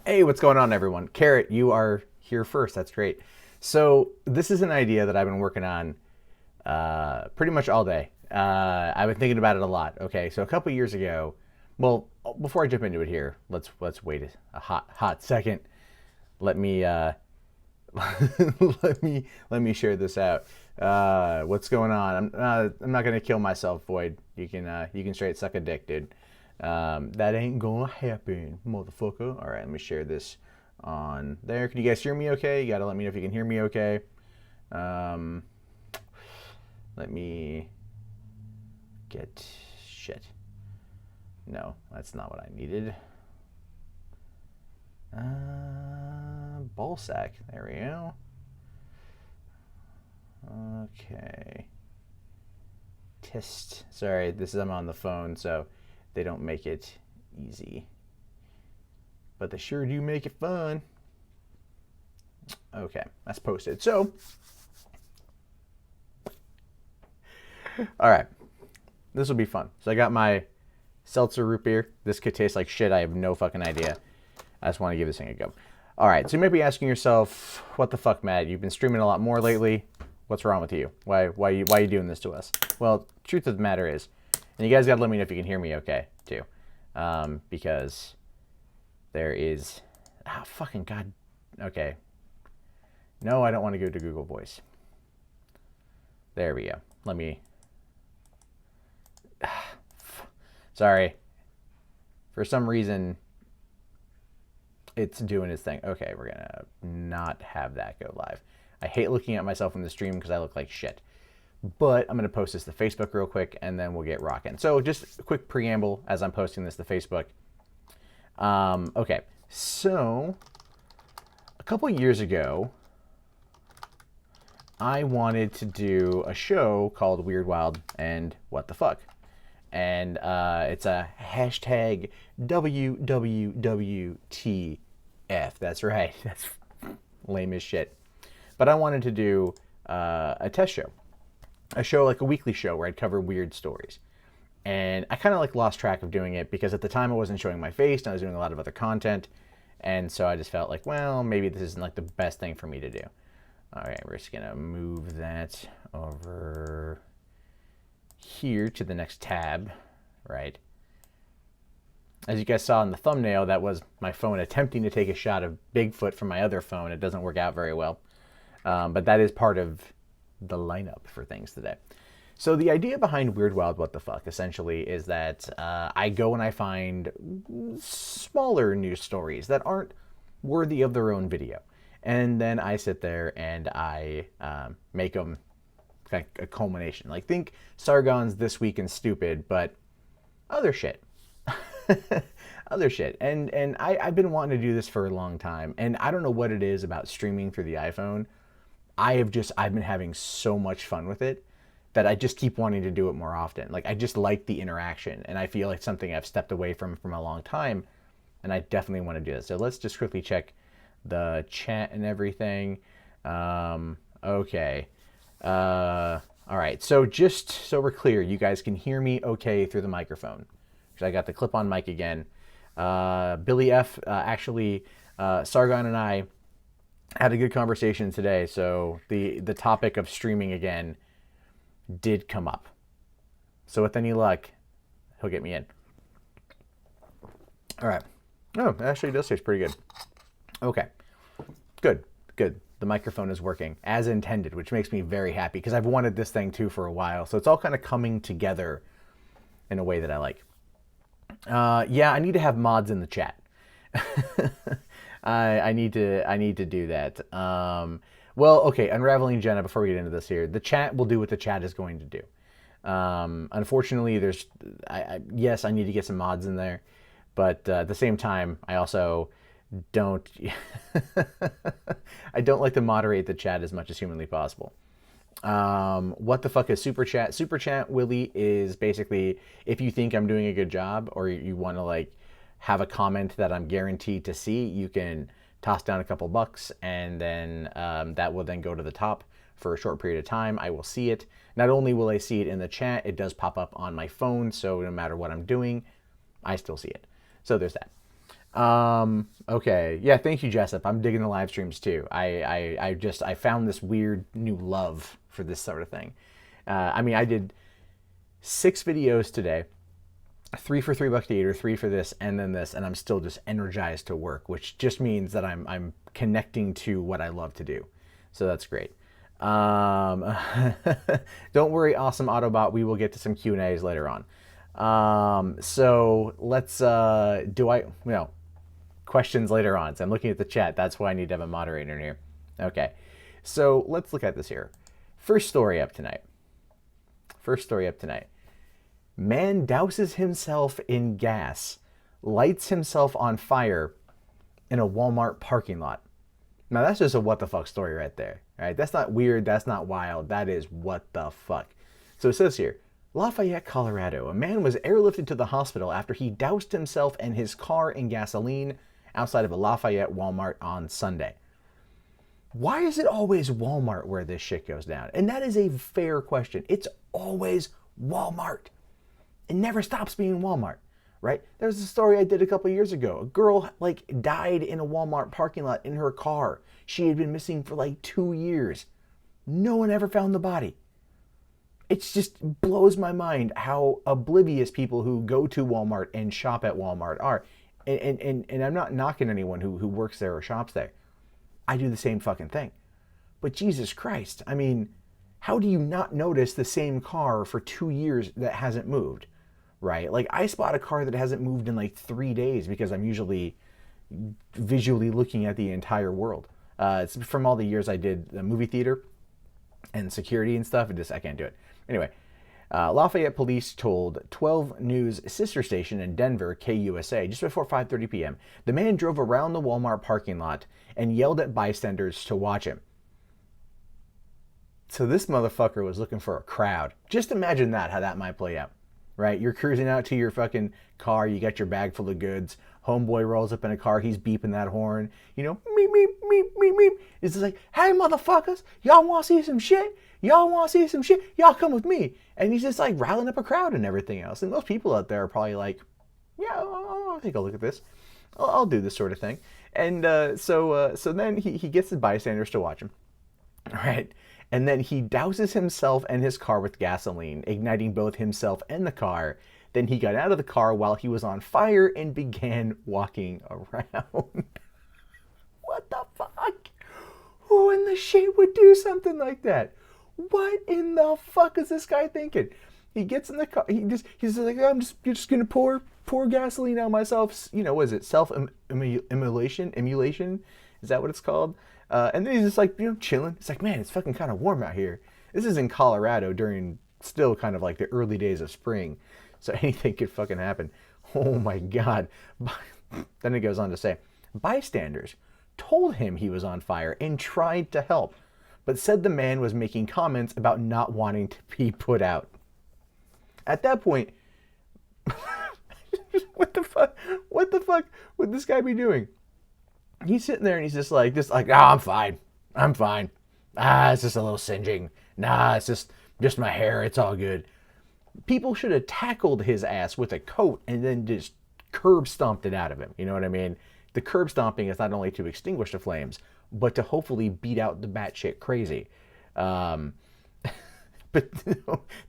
Hey, what's going on, everyone? Carrot, you are here first. That's great. So this is an idea that I've been working on pretty much all day. I've been thinking about it a lot. Okay, so a couple years ago, well, before I jump into it here, let's wait a hot second. Let me let me share this out. What's going on? I'm not gonna kill myself, Void. You can straight suck a dick, dude. That ain't gonna happen, motherfucker. All right, let me share this on there. Can you guys hear me okay? You gotta let me know if you can hear me okay. Um, Let me get shit. No, that's not what I needed. Ball sack. There we go. Okay. Test. Sorry, I'm on the phone, so they don't make it easy. But they sure do make it fun. Okay, that's posted. So, all right, this will be fun. So I got my seltzer root beer. This could taste like shit. I have no fucking idea. I just want to give this thing a go. All right, so you might be asking yourself, what the fuck, Matt? You've been streaming a lot more lately. What's wrong with you? Why are you doing this to us? Well, truth of the matter is, and you guys gotta let me know if you can hear me okay, too. Because there is, fucking God, okay. No, I don't want to go to Google Voice. There we go. Let me, sorry. For some reason, it's doing its thing. Okay, we're gonna not have that go live. I hate looking at myself in the stream because I look like shit. But I'm gonna post this to Facebook real quick and then we'll get rocking. So just a quick preamble as I'm posting this to Facebook. Okay, so a couple years ago, I wanted to do a show called Weird, Wild, and What the Fuck. And it's a hashtag WWWTF. That's right. That's lame as shit. But I wanted to do a test show. A show like a weekly show where I'd cover weird stories. And I kind of like lost track of doing it because at the time I wasn't showing my face and I was doing a lot of other content. And so I just felt like, well, maybe this isn't like the best thing for me to do. All right, we're just gonna move that over here to the next tab, right? As you guys saw in the thumbnail, that was my phone attempting to take a shot of Bigfoot from my other phone. It doesn't work out very well. But that is part of the lineup for things today. So the idea behind Weird Wild What the Fuck essentially is that I go and I find smaller news stories that aren't worthy of their own video. And then I sit there and I make them like a culmination. Like think Sargon's This Week in Stupid, but other shit. Other shit. And I've been wanting to do this for a long time. And I don't know what it is about streaming through the iPhone. I've been having so much fun with it that I just keep wanting to do it more often. Like I just like the interaction and I feel like something I've stepped away from a long time and I definitely want to do this. So let's just quickly check the chat and everything. Okay. All right. So just so we're clear, you guys can hear me okay through the microphone. Because I got the clip-on mic again. Billy F. Actually, Sargon and I had a good conversation today, so the topic of streaming again did come up. So with any luck, he'll get me in. All right. Oh, it actually does taste pretty good. Okay. Good. The microphone is working as intended, which makes me very happy because I've wanted this thing too for a while. So it's all kind of coming together in a way that I like. Yeah, I need to have mods in the chat. I need to do that. Well, okay, Unraveling Jenna, before we get into this here, the chat will do what the chat is going to do. Unfortunately, yes, I need to get some mods in there, but at the same time, I also don't, I don't like to moderate the chat as much as humanly possible. What the fuck is Super Chat? Super Chat, Willie, is basically if you think I'm doing a good job or you want to like have a comment that I'm guaranteed to see, you can toss down a couple bucks and then that will then go to the top for a short period of time. I will see it. Not only will I see it in the chat, it does pop up on my phone, so no matter what I'm doing, I still see it. So there's that. Okay. Yeah, thank you, Jessup. I'm digging the live streams too. I found this weird new love for this sort of thing. I mean, I did 6 videos today, 3 for $3 a eater, 3 for this, and then this, and I'm still just energized to work, which just means that I'm connecting to what I love to do. So that's great. Don't worry, awesome Autobot. We will get to some Q&As later on. So let's questions later on. So I'm looking at the chat. That's why I need to have a moderator in here. Okay. So let's look at this here. First story up tonight. Man douses himself in gas, lights himself on fire in a Walmart parking lot. Now that's just a what the fuck story right there. Right? That's not weird. That's not wild. That is what the fuck. So it says here, Lafayette, Colorado. A man was airlifted to the hospital after he doused himself and his car in gasoline outside of a Lafayette Walmart on Sunday. Why is it always Walmart where this shit goes down? And that is a fair question. It's always Walmart. It never stops being Walmart, right? There's a story I did a couple years ago. A girl died in a Walmart parking lot in her car. She had been missing for 2 years. No one ever found the body. It just blows my mind how oblivious people who go to Walmart and shop at Walmart are. And I'm not knocking anyone who works there or shops there. I do the same fucking thing. But Jesus Christ, I mean, how do you not notice the same car for 2 years that hasn't moved, right? I spot a car that hasn't moved in 3 days because I'm usually visually looking at the entire world. It's from all the years I did the movie theater and security and stuff. I can't do it. Anyway, Lafayette police told 12 News sister station in Denver, KUSA, just before 5:30 p.m., the man drove around the Walmart parking lot and yelled at bystanders to watch him. So this motherfucker was looking for a crowd. Just imagine how that might play out, right? You're cruising out to your fucking car, you got your bag full of goods, homeboy rolls up in a car, he's beeping that horn, meep, meep, meep, meep, meep. It's just hey, motherfuckers, y'all want to see some shit? Y'all come with me. And he's just riling up a crowd and everything else. And most people out there are probably yeah, I'll take a look at this. I'll do this sort of thing. And so then he gets the bystanders to watch him, right? And then he douses himself and his car with gasoline, igniting both himself and the car. Then he got out of the car while he was on fire and began walking around. What the fuck? Who in the shit would do something like that? What in the fuck is this guy thinking? He gets in the car. He's you're just gonna pour gasoline on myself. What is it? Self-immolation? Emulation? Is that what it's called? And then he's just chilling. It's man, it's fucking kind of warm out here. This is in Colorado during still kind of the early days of spring. So anything could fucking happen. Oh my God. Then it goes on to say, bystanders told him he was on fire and tried to help, but said the man was making comments about not wanting to be put out. At that point, what the fuck would this guy be doing? He's sitting there and he's just I'm fine. It's just a little singeing. It's just my hair. It's all good. People should have tackled his ass with a coat and then just curb stomped it out of him. You know what I mean? The curb stomping is not only to extinguish the flames, but to hopefully beat out the batshit crazy. But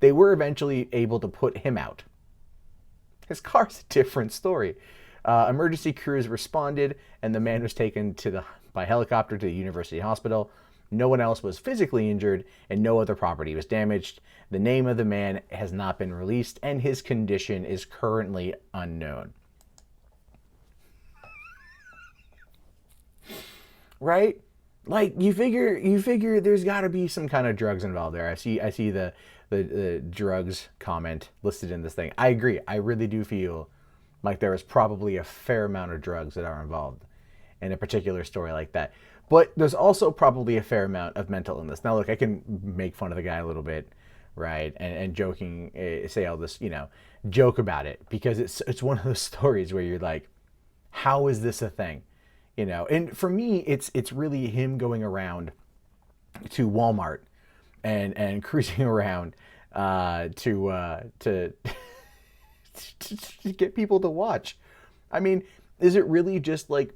they were eventually able to put him out. His car's a different story. Emergency crews responded, and the man was taken by helicopter to the University Hospital. No one else was physically injured, and no other property was damaged. The name of the man has not been released, and his condition is currently unknown. Right? You figure there's got to be some kind of drugs involved there. I see the drugs comment listed in this thing. I agree. I really do feel like there is probably a fair amount of drugs that are involved in a particular story like that. But there's also probably a fair amount of mental illness. Now, look, I can make fun of the guy a little bit, right? And joking, say all this, joke about it, because it's one of those stories where you're like, how is this a thing? And for me, it's really him going around to Walmart and cruising around to get people to watch. I mean, Is it really just like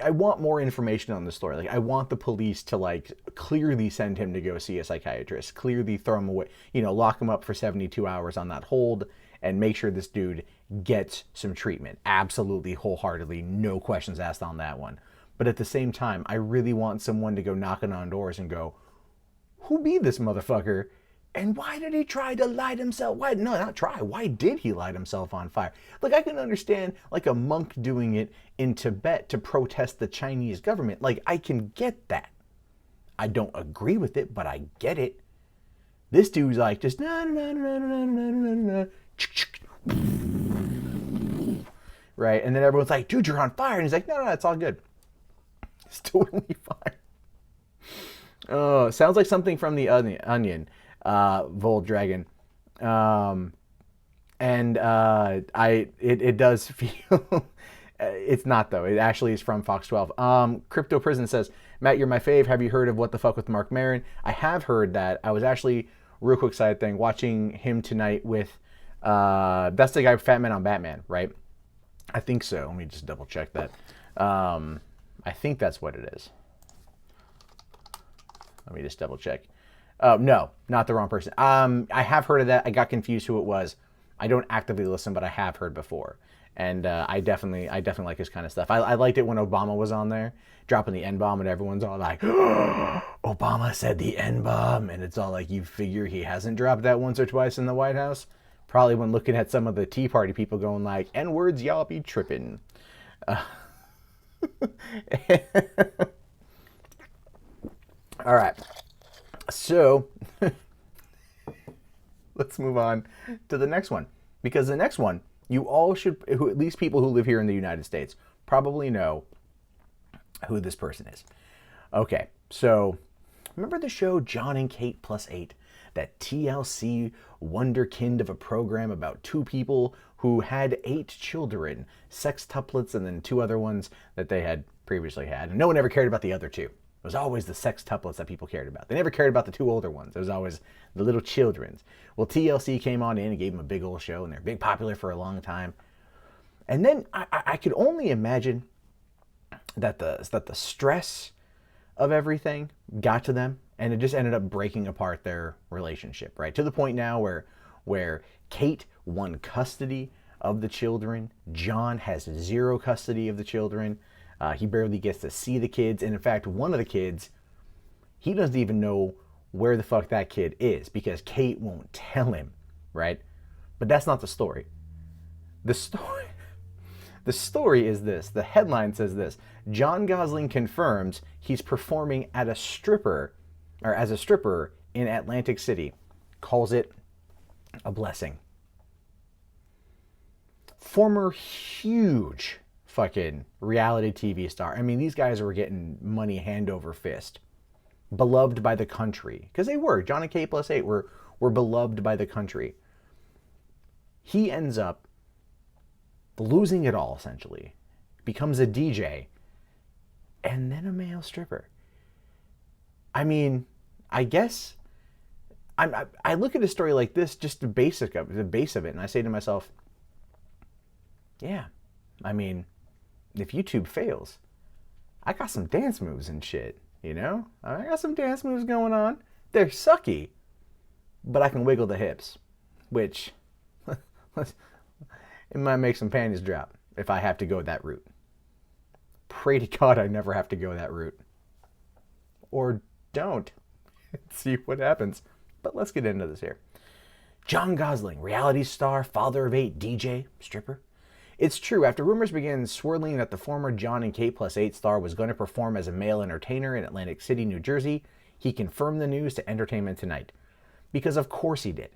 I want more information on the story. Like I want the police to like clearly send him to go see a psychiatrist, clearly throw him away, lock him up for 72 hours on that hold and make sure this dude gets some treatment. Absolutely, wholeheartedly, no questions asked on that one. But at the same time, I really want someone to go knocking on doors and go, who be this motherfucker? And why did he try to light himself? Why? No, not try. Why did he light himself on fire? Like, I can understand, like, a monk doing it in Tibet to protest the Chinese government. Like, I can get that. I don't agree with it, but I get it. This dude's like, just, right? And then everyone's like, dude, you're on fire. And he's like, no, it's all good. It's totally fine. Oh, sounds like something from the Onion. Vold Dragon. It does feel it's not though. It actually is from Fox 12. Crypto Prison says, Matt, you're my fave. Have you heard of What the Fuck with Mark Maron? I have heard that. I was actually, real quick side thing, watching him tonight with that's the guy Fat Man on Batman, right? I think so. Let me just double check that. I think that's what it is. Let me just double check. No, not the wrong person. I have heard of that. I got confused who it was. I don't actively listen, but I have heard before. And I definitely like his kind of stuff. I liked it when Obama was on there, dropping the N-bomb, and everyone's all like, oh, Obama said the N-bomb. And it's all like, you figure he hasn't dropped that once or twice in the White House? Probably when looking at some of the Tea Party people going like, N-words, y'all be tripping. All right. So let's move on to the next one, because the next one, you all should, at least people who live here in the United States, probably know who this person is. Okay, so remember the show John and Kate Plus 8, that TLC wonderkind of a program about two people who had 8 children, sextuplets, and then 2 other ones that they had previously had, and no one ever cared about the other 2. It was always the sextuplets that people cared about. They never cared about the 2 older ones. It was always the little children's. Well, TLC came on in and gave them a big old show, and they're big popular for a long time. And then I could only imagine that the stress of everything got to them, and it just ended up breaking apart their relationship, right? To the point now where Kate won custody of the children. John has 0 custody of the children. He barely gets to see the kids. And in fact, one of the kids, he doesn't even know where the fuck that kid is because Kate won't tell him, right? But that's not the story. The story is this. The headline says this: John Gosling confirms he's performing at a stripper, or as a stripper in Atlantic City. Calls it a blessing. Former huge fucking reality TV star. I mean, these guys were getting money hand over fist. Beloved by the country. Because they were. John and Kate Plus 8 were beloved by the country. He ends up losing it all, essentially. Becomes a DJ. And then a male stripper. I mean, I guess I look at a story like this, just the base of it, and I say to myself, yeah, I mean, if YouTube fails, I got some dance moves and shit, you know? I got some dance moves going on. They're sucky, but I can wiggle the hips, which it might make some panties drop if I have to go that route. Pray to God I never have to go that route. Or don't. See what happens. But let's get into this here. John Gosling, reality star, father of 8, DJ, stripper. It's true, after rumors began swirling that the former John and Kate Plus 8 star was going to perform as a male entertainer in Atlantic City, New Jersey, he confirmed the news to Entertainment Tonight. Because of course he did.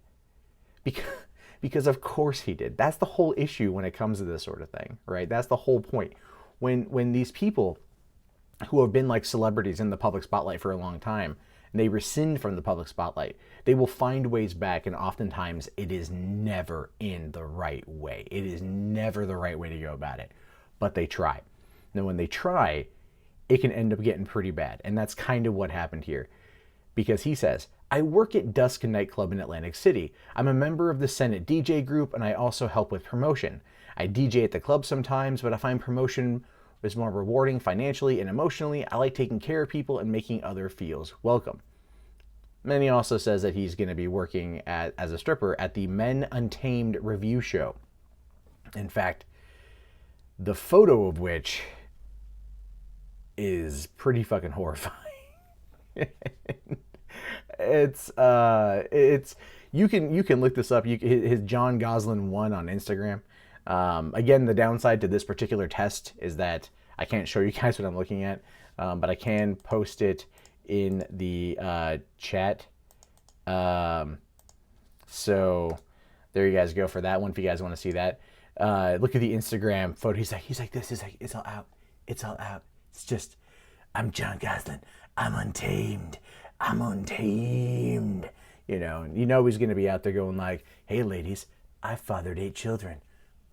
Because of course he did. That's the whole issue when it comes to this sort of thing, right? That's the whole point. When these people who have been like celebrities in the public spotlight for a long time, and they rescind from the public spotlight, they will find ways back, and oftentimes it is never in the right way. It is never the right way to go about it, but they try. Now when they try, it can end up getting pretty bad, and that's kind of what happened here. Because he says, I work at Dusk nightclub in Atlantic City. I'm a member of the Senate DJ group, and I also help with promotion. I DJ at the club sometimes, but I find promotion is more rewarding financially and emotionally. I like taking care of people and making others feel welcome. And then he also says that he's going to be working as a stripper at the Men Untamed review show. In fact, the photo of which is pretty fucking horrifying. it's you can look this up. His John Goslin 1 on Instagram. Again, the downside to this particular test is that I can't show you guys what I'm looking at, but I can post it in the chat. So there you guys go for that one if you guys want to see that. Look at the Instagram photo. He's like this. He's like, it's all out. It's all out. It's just, I'm John Goslin. I'm untamed. I'm untamed. You know he's going to be out there going like, hey, ladies, I fathered 8 children.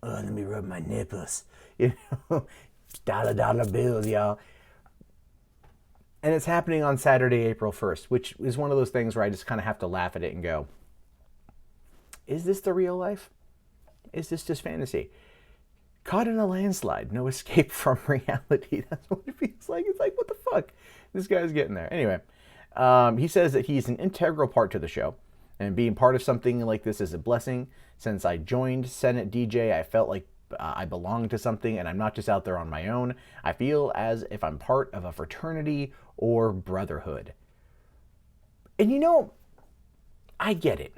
Oh, let me rub my nipples. Dollar bills, y'all. And it's happening on Saturday, April 1st, which is one of those things where I just kind of have to laugh at it and go, is this the real life? Is this just fantasy? Caught in a landslide, no escape from reality. That's what it feels like. It's like, what the fuck? This guy's getting there. Anyway, he says that he's an integral part to the show, and being part of something like this is a blessing. Since I joined Senate DJ, I felt like I belong to something, and I'm not just out there on my own. I feel as if I'm part of a fraternity or brotherhood. And I get it.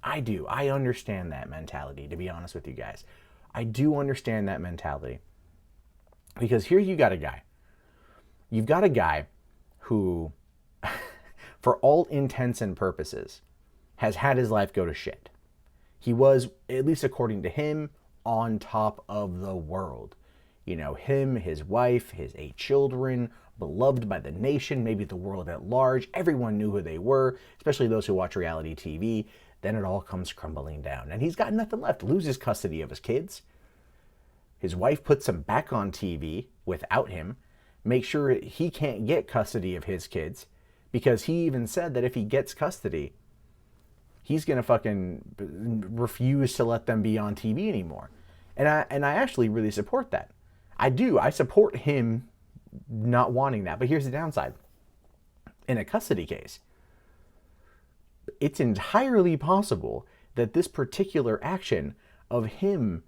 I do. I understand that mentality, to be honest with you guys. I do understand that mentality. Because here you got a guy. You've got a guy who, for all intents and purposes, has had his life go to shit. He was, at least according to him, on top of the world. Him, his wife, his 8 children, beloved by the nation, maybe the world at large. Everyone knew who they were, especially those who watch reality TV. Then it all comes crumbling down. And he's got nothing left. Loses custody of his kids. His wife puts him back on TV without him. Make sure he can't get custody of his kids. Because he even said that if he gets custody, he's going to fucking refuse to let them be on TV anymore. And I actually really support that. I do. I support him not wanting that. But here's the downside. In a custody case, it's entirely possible that this particular action of him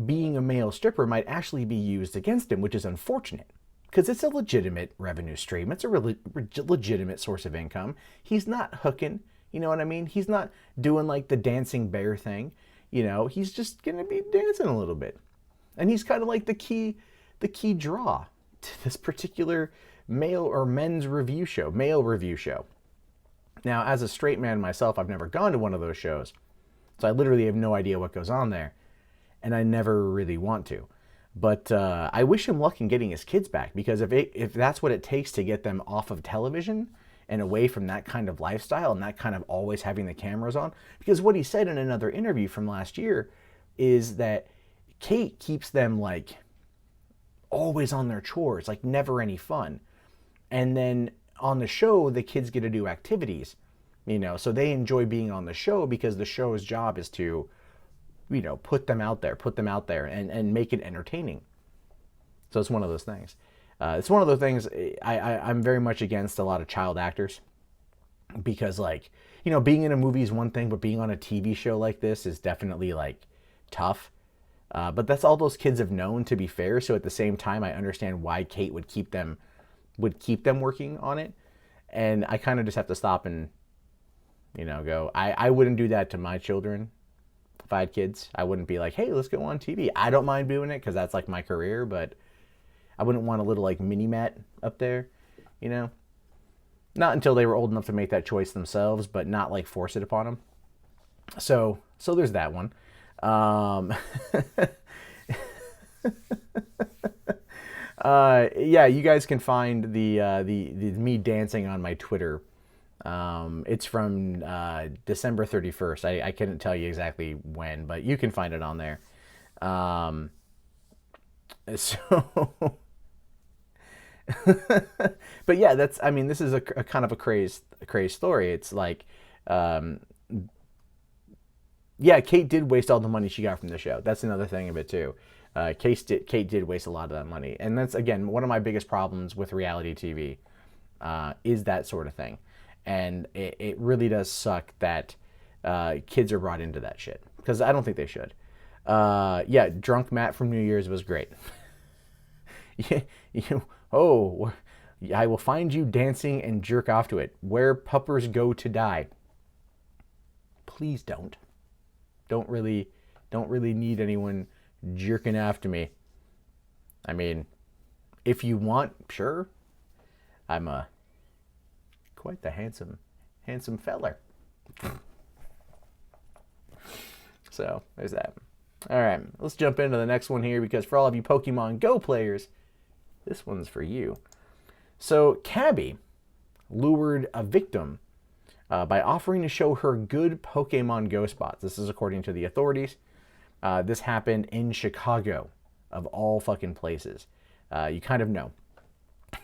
being a male stripper might actually be used against him, which is unfortunate because it's a legitimate revenue stream. It's a really legitimate source of income. He's not hooking, you know what I mean? He's not doing like the dancing bear thing. He's just going to be dancing a little bit. And he's kind of like the key draw to this particular male or men's review show, male review show. Now, as a straight man myself, I've never gone to one of those shows. So I literally have no idea what goes on there. And I never really want to. But I wish him luck in getting his kids back. Because if that's what it takes to get them off of television and away from that kind of lifestyle and that kind of always having the cameras on. Because what he said in another interview from last year is that Kate keeps them like always on their chores, like never any fun. And then on the show, the kids get to do activities, so they enjoy being on the show because the show's job is to, put them out there and make it entertaining. So it's one of those things. It's one of those things I'm very much against a lot of child actors because being in a movie is one thing, but being on a TV show like this is definitely tough. But that's all those kids have known, to be fair. So at the same time, I understand why Kate would keep them working on it. And I kind of just have to stop and, go, I wouldn't do that to my children. If I had kids, I wouldn't be like, hey, let's go on TV. I don't mind doing it because that's like my career, but I wouldn't want a little mini Matt up there, not until they were old enough to make that choice themselves, but not force it upon them. So there's that one. Yeah, you guys can find the me dancing on my Twitter. It's from December 31st. I couldn't tell you exactly when, but you can find it on there. So, but yeah, this is a kind of a crazy story. It's Yeah, Kate did waste all the money she got from the show. That's another thing of it too. Kate did waste a lot of that money, and that's again one of my biggest problems with reality TV, is that sort of thing, and it really does suck that kids are brought into that shit because I don't think they should. Yeah, drunk Matt from New Year's was great. Yeah, oh, I will find you dancing and jerk off to it. Where puppers go to die. Please don't. Don't really need anyone jerking after me. I mean, if you want, sure. I'm quite the handsome feller. So there's that. All right, let's jump into the next one here because for all of you Pokemon Go players, this one's for you. So Cabby lured a victim by offering to show her good Pokemon Go spots. This is according to the authorities. This happened in Chicago, of all fucking places. You kind of know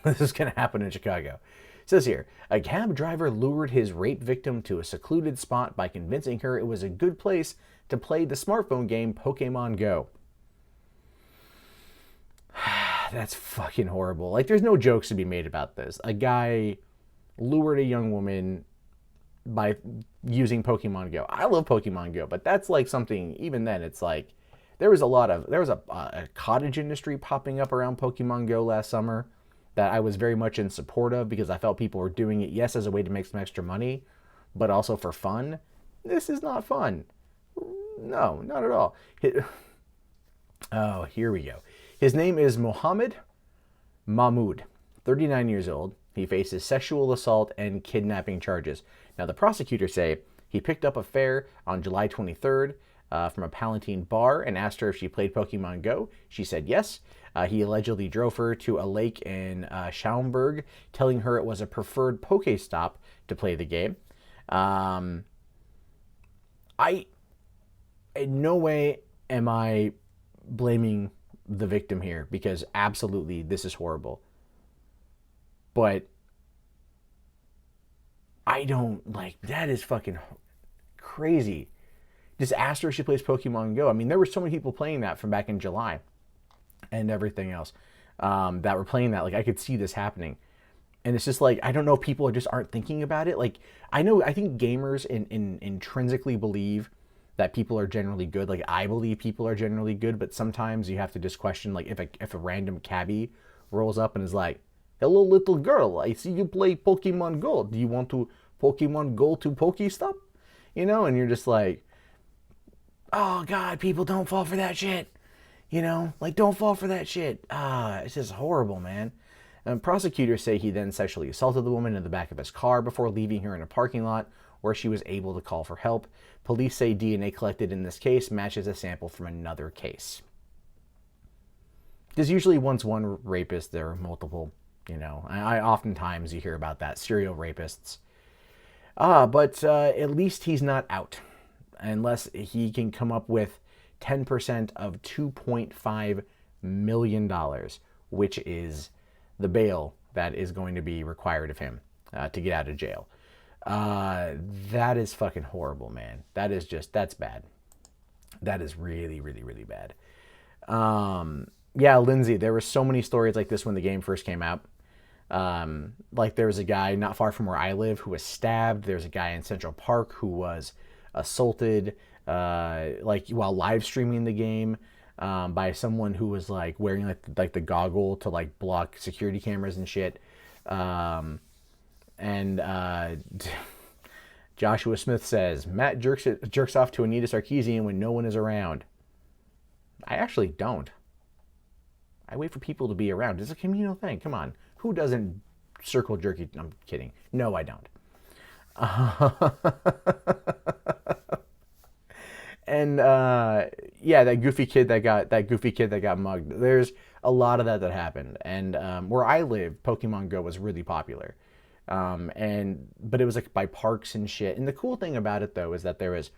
this is going to happen in Chicago. It says here, a cab driver lured his rape victim to a secluded spot by convincing her it was a good place to play the smartphone game Pokemon Go. That's fucking horrible. Like, there's no jokes to be made about this. A guy lured a young woman by using Pokemon Go. I love Pokemon Go, but that's like something, even then, it's like, there was a cottage industry popping up around Pokemon Go last summer that I was very much in support of because I felt people were doing it, yes, as a way to make some extra money, but also for fun. This is not fun. No, not at all. Oh, here we go. His name is Mohammed Mahmoud, 39 years old. He faces sexual assault and kidnapping charges. Now, the prosecutors say he picked up a fare on July 23rd from a Palatine bar and asked her if she played Pokemon Go. She said yes. He allegedly drove her to a lake in Schaumburg, telling her it was a preferred Pokestop to play the game. In no way am I blaming the victim here because absolutely this is horrible. But I don't like that is fucking crazy. Just asked her if she plays Pokemon Go. I mean, there were so many people playing that from back in July and everything else that were playing that. Like, I could see this happening. And it's just like, I don't know, people just aren't thinking about it. Like, I think gamers intrinsically believe that people are generally good. Like, I believe people are generally good, but sometimes you have to just question, like, if a random cabbie rolls up and is like, hello, little girl, I see you play Pokemon Go. Do you want to Pokemon Go to Pokestop? You know, and you're just like, oh, God, people don't fall for that shit. You know, like, don't fall for that shit. It's just horrible, man. And prosecutors say he then sexually assaulted the woman in the back of his car before leaving her in a parking lot where she was able to call for help. Police say DNA collected in this case matches a sample from another case. There's usually once one rapist, there are multiple, you know. I oftentimes you hear about that, serial rapists. But at least he's not out. Unless he can come up with 10% of $2.5 million, which is the bail that is going to be required of him to get out of jail. That is fucking horrible, man. That's bad. That is really, really, really bad. Yeah, Lindsay, there were so many stories like this when the game first came out. Like there was a guy not far from where I live who was stabbed. There's a guy in Central Park who was assaulted, like while live streaming the game, by someone who was like wearing like the goggle to like block security cameras and shit. Joshua Smith says, Matt jerks off to Anita Sarkeesian when no one is around. I actually don't. I wait for people to be around. It's a communal thing. Come on. Who doesn't circle jerky? I'm kidding. No, I don't. And yeah, that goofy kid that got mugged. There's a lot of that happened. And where I live, Pokemon Go was really popular. But it was like by parks and shit. And the cool thing about it though is that there was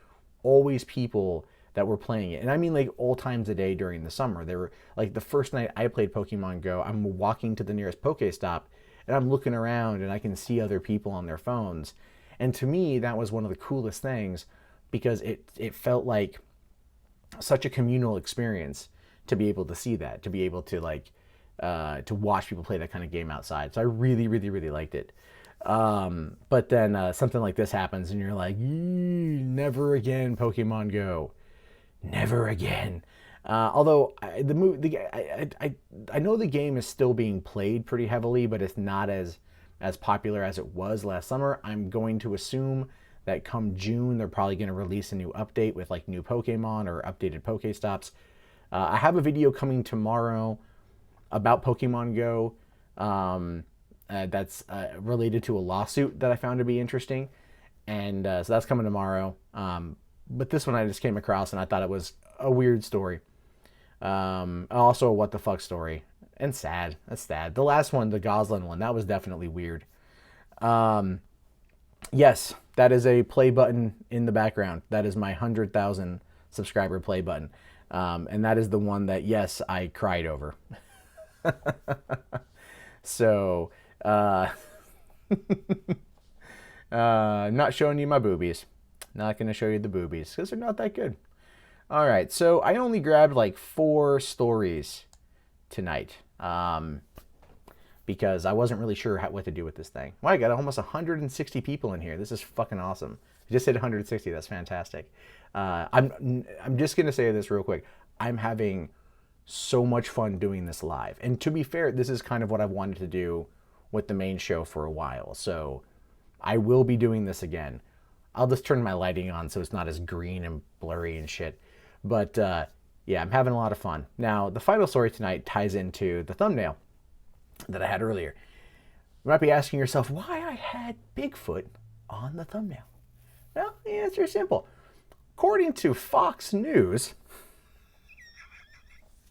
always people that were playing it. And I mean like all times a day during the summer. There were like the first night I played Pokemon Go, I'm walking to the nearest Pokestop and I'm looking around and I can see other people on their phones. And to me, that was one of the coolest things because it felt like such a communal experience to be able to see that, to be able to like to watch people play that kind of game outside. So I really, really, really liked it. But then something like this happens, and you're like, never again, Pokemon Go, never again. Although I know the game is still being played pretty heavily, but it's not as popular as it was last summer. I'm going to assume that come June, they're probably going to release a new update with like new Pokemon or updated Pokestops. I have a video coming tomorrow about Pokemon Go that's related to a lawsuit that I found to be interesting. And so that's coming tomorrow. But this one I just came across and I thought it was a weird story. Also a what the fuck story. And sad. That's sad. The last one, the Goslin one, that was definitely weird. Yes, that is a play button in the background. That is my 100,000 subscriber play button. And that is the one that, yes, I cried over. So, not showing you my boobies. Not going to show you the boobies because they're not that good. All right, so I only grabbed like 4 stories tonight because I wasn't really sure what to do with this thing. Well, I got almost 160 people in here. This is fucking awesome. I just hit 160. That's fantastic. I'm just going to say this real quick. I'm having so much fun doing this live. And to be fair, this is kind of what I've wanted to do with the main show for a while. So I will be doing this again. I'll just turn my lighting on so it's not as green and blurry and shit. But yeah, I'm having a lot of fun. Now, the final story tonight ties into the thumbnail that I had earlier. You might be asking yourself why I had Bigfoot on the thumbnail. Well, the answer is simple. According to Fox News,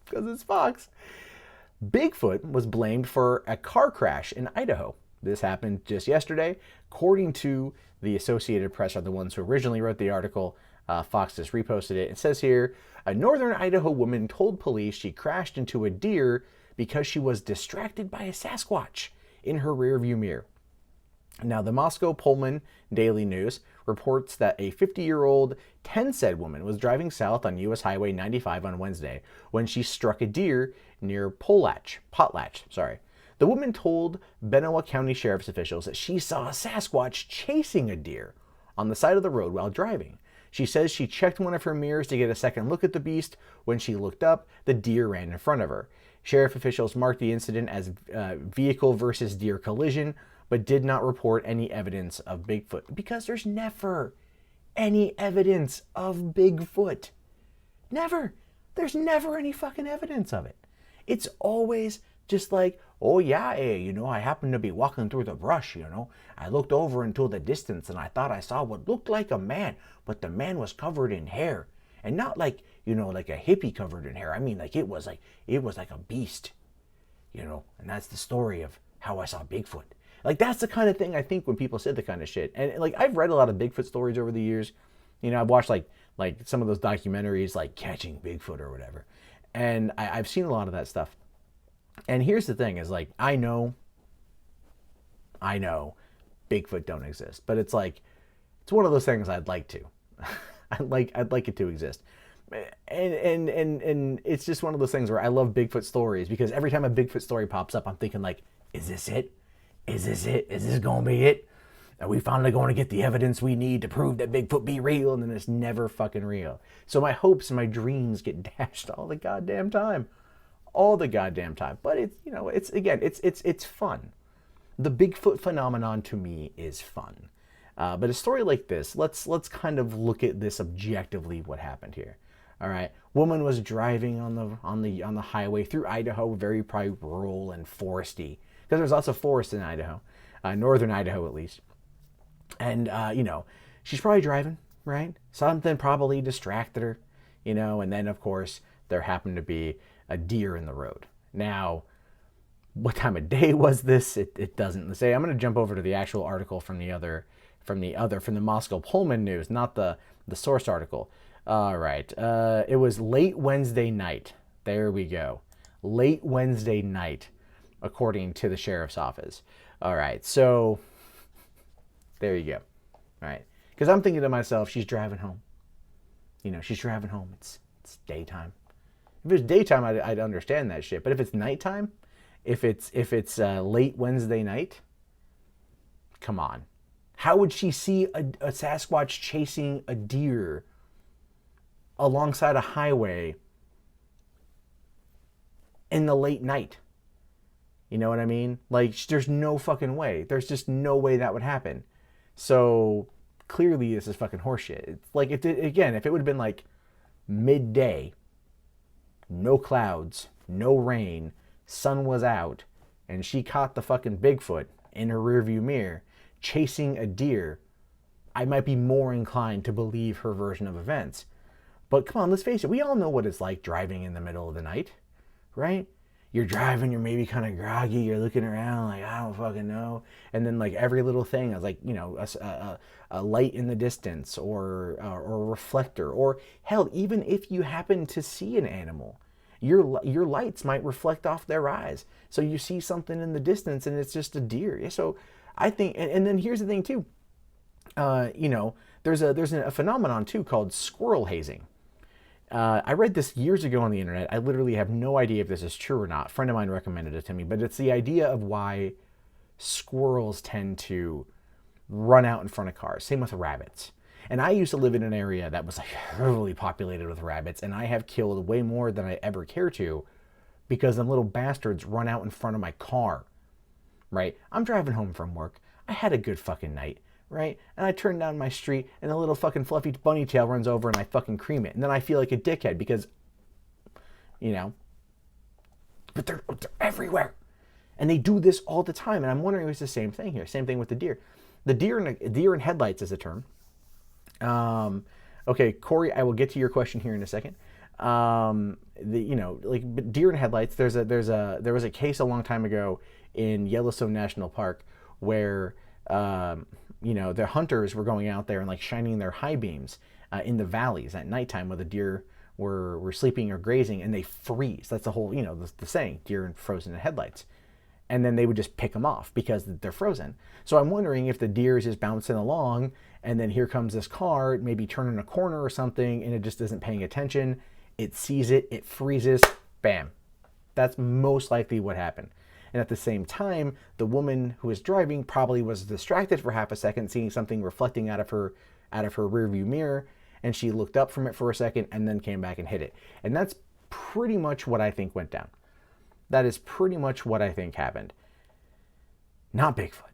because it's Fox, Bigfoot was blamed for a car crash in Idaho. This happened just yesterday. According to the Associated Press, are the ones who originally wrote the article. Fox just reposted it. It says here, a northern Idaho woman told police she crashed into a deer because she was distracted by a Sasquatch in her rearview mirror. Now, the Moscow Pullman Daily News reports that a 50-year-old Tensed woman was driving south on U.S. Highway 95 on Wednesday when she struck a deer near Potlatch. The woman told Benoit County Sheriff's officials that she saw a Sasquatch chasing a deer on the side of the road while driving. She says she checked one of her mirrors to get a second look at the beast. When she looked up, the deer ran in front of her. Sheriff officials marked the incident as vehicle versus deer collision, but did not report any evidence of Bigfoot because there's never any evidence of Bigfoot. Never. There's never any fucking evidence of it. It's always just like, oh yeah, I happened to be walking through the brush, I looked over into the distance and I thought I saw what looked like a man, but the man was covered in hair. And not like, like a hippie covered in hair. I mean, like it was like a beast, and that's the story of how I saw Bigfoot. Like, that's the kind of thing I think when people said the kind of shit. And like, I've read a lot of Bigfoot stories over the years. I've watched like some of those documentaries like Catching Bigfoot or whatever. And I've seen a lot of that stuff. And here's the thing is like, I know Bigfoot don't exist, but it's like, it's one of those things I'd like to. I'd like it to exist. And it's just one of those things where I love Bigfoot stories because every time a Bigfoot story pops up, I'm thinking like, is this it? Is this it? Is this going to be it? Are we finally going to get the evidence we need to prove that Bigfoot be real? And then it's never fucking real. So my hopes and my dreams get dashed all the goddamn time. All the goddamn time. But it's fun. The Bigfoot phenomenon to me is fun. But a story like this, let's kind of look at this objectively, what happened here. All right. Woman was driving on the highway through Idaho, very probably rural and foresty. Because there's lots of forest in Idaho, northern Idaho at least. And, she's probably driving, right? Something probably distracted her, and then, of course, there happened to be a deer in the road. Now, what time of day was this? It doesn't say. I'm going to jump over to the actual article from the Moscow Pullman News, not the source article. All right. It was late Wednesday night. There we go. Late Wednesday night, according to the sheriff's office. All right, so there you go. All right, because I'm thinking to myself, she's driving home. she's driving home. It's daytime. If it's daytime, I'd understand that shit. But if it's nighttime, if it's late Wednesday night, come on. How would she see a Sasquatch chasing a deer alongside a highway in the late night? You know what I mean? Like, there's no fucking way. There's just no way that would happen. So clearly this is fucking horseshit. It's like, if it would have been like midday, no clouds, no rain, sun was out, and she caught the fucking Bigfoot in her rearview mirror chasing a deer, I might be more inclined to believe her version of events. But come on, let's face it, we all know what it's like driving in the middle of the night, right? You're driving, you're maybe kind of groggy, you're looking around like, I don't fucking know. And then like every little thing is like, a light in the distance or a reflector, or hell, even if you happen to see an animal, your lights might reflect off their eyes. So you see something in the distance and it's just a deer. So I think, and then here's the thing too, there's a phenomenon too called squirrel hazing. I read this years ago on the internet. I literally have no idea if this is true or not. A friend of mine recommended it to me, but it's the idea of why squirrels tend to run out in front of cars. Same with rabbits. And I used to live in an area that was like heavily populated with rabbits, and I have killed way more than I ever care to because them little bastards run out in front of my car, right? I'm driving home from work. I had a good fucking night, right? And I turn down my street and a little fucking fluffy bunny tail runs over and I fucking cream it. And then I feel like a dickhead because, but they're everywhere. And they do this all the time. And I'm wondering if it's the same thing here. Same thing with the deer. The deer in headlights is a term. Okay, Corey, I will get to your question here in a second. Like deer in headlights, there was a case a long time ago in Yellowstone National Park where, the hunters were going out there and like shining their high beams in the valleys at nighttime where the deer were sleeping or grazing, and they freeze. That's the whole, the saying, deer frozen in headlights. And then they would just pick them off because they're frozen. So I'm wondering if the deer is just bouncing along and then here comes this car, maybe turning a corner or something, and it just isn't paying attention. It sees it, it freezes, bam. That's most likely what happened. And at the same time, the woman who was driving probably was distracted for half a second, seeing something reflecting out of her rearview mirror, and she looked up from it for a second and then came back and hit it. And that's pretty much what I think went down. That is pretty much what I think happened. Not Bigfoot.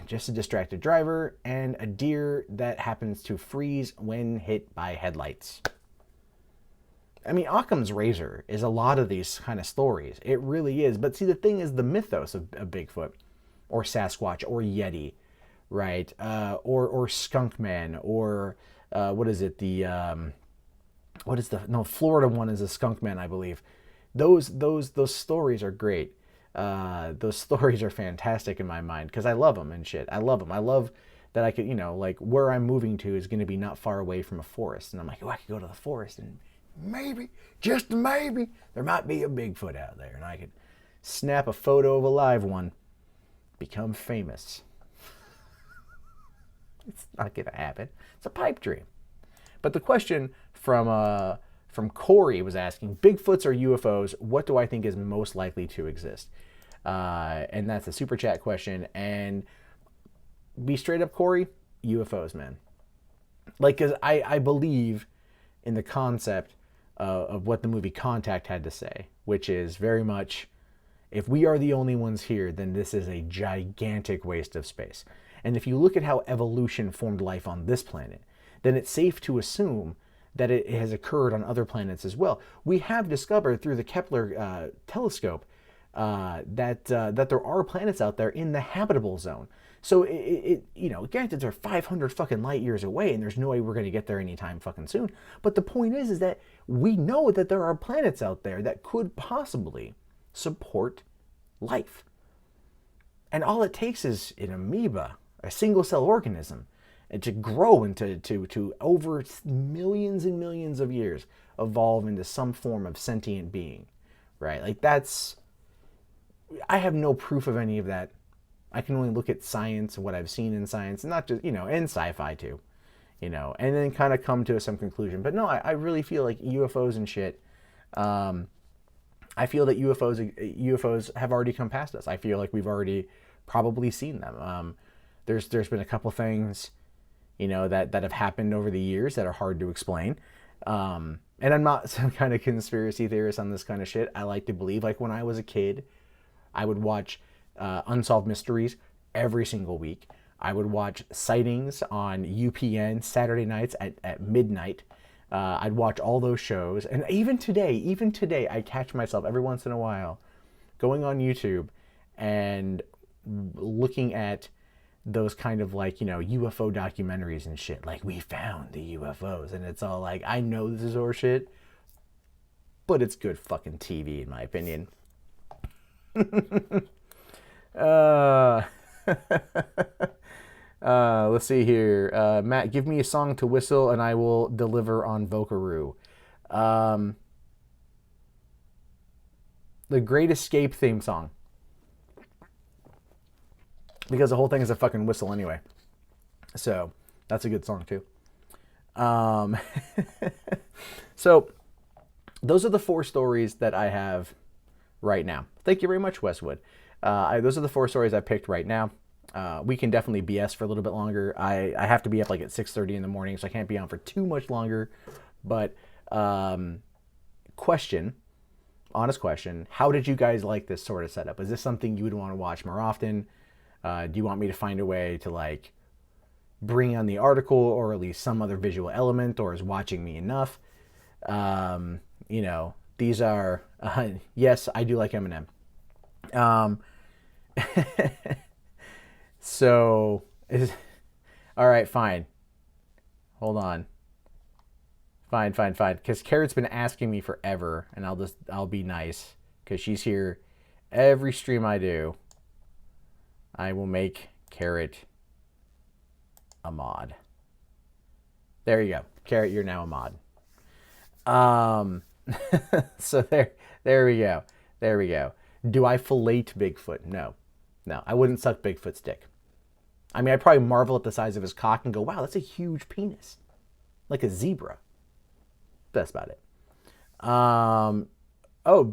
Just a distracted driver and a deer that happens to freeze when hit by headlights. I mean, Occam's razor is a lot of these kind of stories. It really is. But see, the thing is the mythos of Bigfoot or Sasquatch or Yeti, right? Or Skunk Man or Florida one is a Skunk Man, I believe. Those stories are great. Those stories are fantastic in my mind because I love them and shit. I love them. I love that I could, like where I'm moving to is going to be not far away from a forest. And I'm like, I could go to the forest and maybe, just maybe, there might be a Bigfoot out there. And I could snap a photo of a live one, become famous. It's not going to happen. It's a pipe dream. But the question from Corey was asking, Bigfoots or UFOs, what do I think is most likely to exist? And that's a super chat question. And be straight up, Corey, UFOs, man. Like, because I believe in the concept of what the movie Contact had to say, which is very much, if we are the only ones here, then this is a gigantic waste of space. And if you look at how evolution formed life on this planet, then it's safe to assume that it has occurred on other planets as well. We have discovered through the Kepler telescope that there are planets out there in the habitable zone. So granted, they're 500 fucking light years away, and there's no way we're going to get there anytime fucking soon. But the point is that we know that there are planets out there that could possibly support life. And all it takes is an amoeba, a single cell organism, and to grow into to over millions and millions of years evolve into some form of sentient being, right? Like I have no proof of any of that. I can only look at science and what I've seen in science, and not just, and sci-fi too. and then kind of come to some conclusion. But no, I really feel like UFOs and shit. I feel that UFOs have already come past us. I feel like we've already probably seen them. There's been a couple things, that have happened over the years that are hard to explain. And I'm not some kind of conspiracy theorist on this kind of shit. I like to believe, like when I was a kid, I would watch Unsolved Mysteries every single week. I would watch Sightings on UPN Saturday nights at midnight. I'd watch all those shows. And even today, I catch myself every once in a while going on YouTube and looking at those kind of like, UFO documentaries and shit. Like, we found the UFOs. And it's all like, I know this is horseshit, but it's good fucking TV in my opinion. Let's see here. Matt, give me a song to whistle and I will deliver on Vocaroo. The Great Escape theme song. Because the whole thing is a fucking whistle anyway. So, that's a good song too. So, those are the 4 stories that I have right now. Thank you very much, Westwood. Those are the 4 stories I picked right now. We can definitely BS for a little bit longer. I have to be up like at 6:30 in the morning, so I can't be on for too much longer. But, honest question, how did you guys like this sort of setup? Is this something you would want to watch more often? Do you want me to find a way to like bring on the article or at least some other visual element, or is watching me enough? These are, yes, I do like Eminem. So, all right, fine. Hold on. Fine. Because Carrot's been asking me forever, and I'll be nice, because she's here every stream I do. I will make Carrot a mod. There you go. Carrot, you're now a mod. So there we go. Do I fillet Bigfoot? No. I wouldn't suck Bigfoot's dick. I mean, I'd probably marvel at the size of his cock and go, wow, that's a huge penis. Like a zebra. That's about it.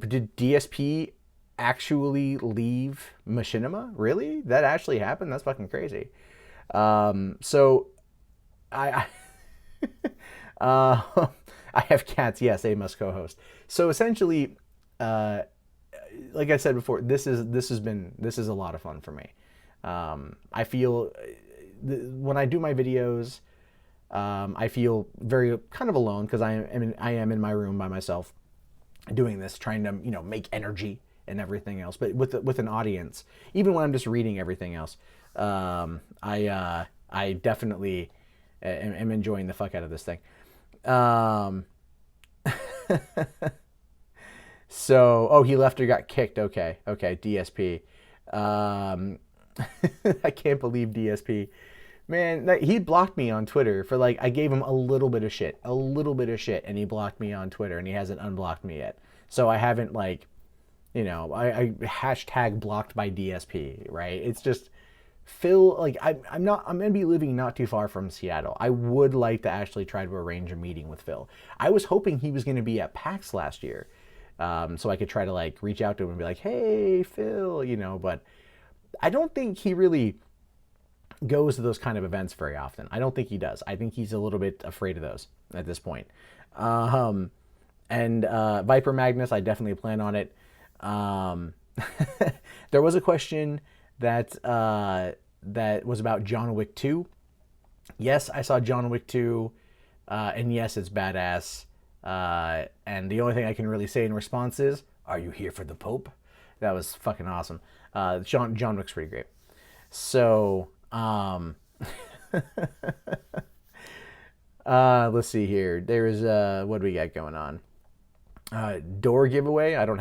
Did DSP actually leave Machinima? Really? That actually happened? That's fucking crazy. So I I have cats. Yes, they must co-host. So essentially, like I said before, this is a lot of fun for me. I feel when I do my videos, I feel very kind of alone because I am in my room by myself doing this, trying to make energy and everything else. But with an audience, even when I'm just reading everything else, I definitely am enjoying the fuck out of this thing. So, he left or got kicked. Okay, DSP. I can't believe DSP. Man, he blocked me on Twitter for like, I gave him a little bit of shit, and he blocked me on Twitter, and he hasn't unblocked me yet. So I haven't like, I hashtag blocked by DSP, right? It's just, Phil, like, I'm going to be living not too far from Seattle. I would like to actually try to arrange a meeting with Phil. I was hoping he was going to be at PAX last year. So I could try to like reach out to him and be like, hey, Phil, but I don't think he really goes to those kind of events very often. I don't think he does. I think he's a little bit afraid of those at this point. And Viper Magnus, I definitely plan on it. There was a question that was about John Wick 2. Yes, I saw John Wick 2, and yes, it's badass. And the only thing I can really say in response is, are you here for the Pope? That was fucking awesome. John Wick's pretty great. So, let's see here. There is, what do we got going on? Door giveaway. I don't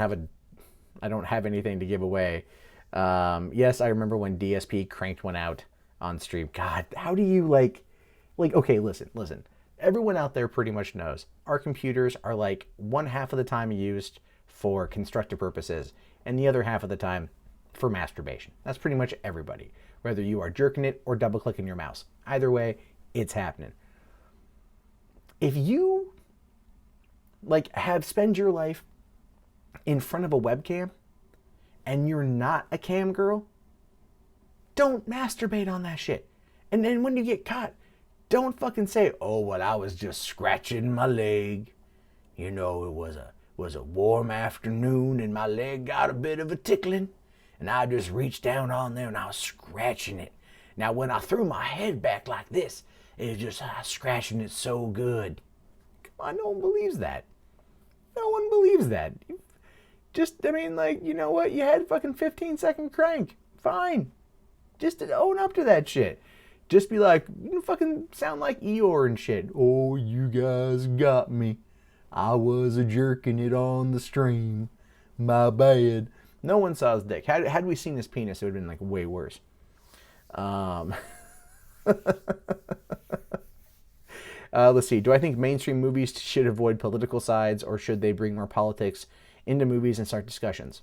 have anything to give away. Yes, I remember when DSP cranked one out on stream. God, how do you like, okay, listen. Everyone out there pretty much knows our computers are like one half of the time used for constructive purposes and the other half of the time for masturbation. That's pretty much everybody, whether you are jerking it or double clicking your mouse. Either way, it's happening. if you like spend your life in front of a webcam and you're not a cam girl, don't masturbate on that shit. And then when you get caught, don't fucking say, "Oh, well, I was just scratching my leg. You know, it was a warm afternoon and my leg got a bit of a tickling, and I just reached down on there and I was scratching it. Now, when I threw my head back like this, it was just scratching it so good." Come on, no one believes that. No one believes that. Just, I mean, like, you know what? You had a fucking 15-second crank. Fine. Just own up to that shit. Just be like, you fucking sound like Eeyore and shit. "Oh, you guys got me. I was a jerking it on the stream. My bad." No one saw his dick. Had we seen his penis, it would have been like way worse. Let's see. Do I think mainstream movies should avoid political sides, or should they bring more politics into movies and start discussions?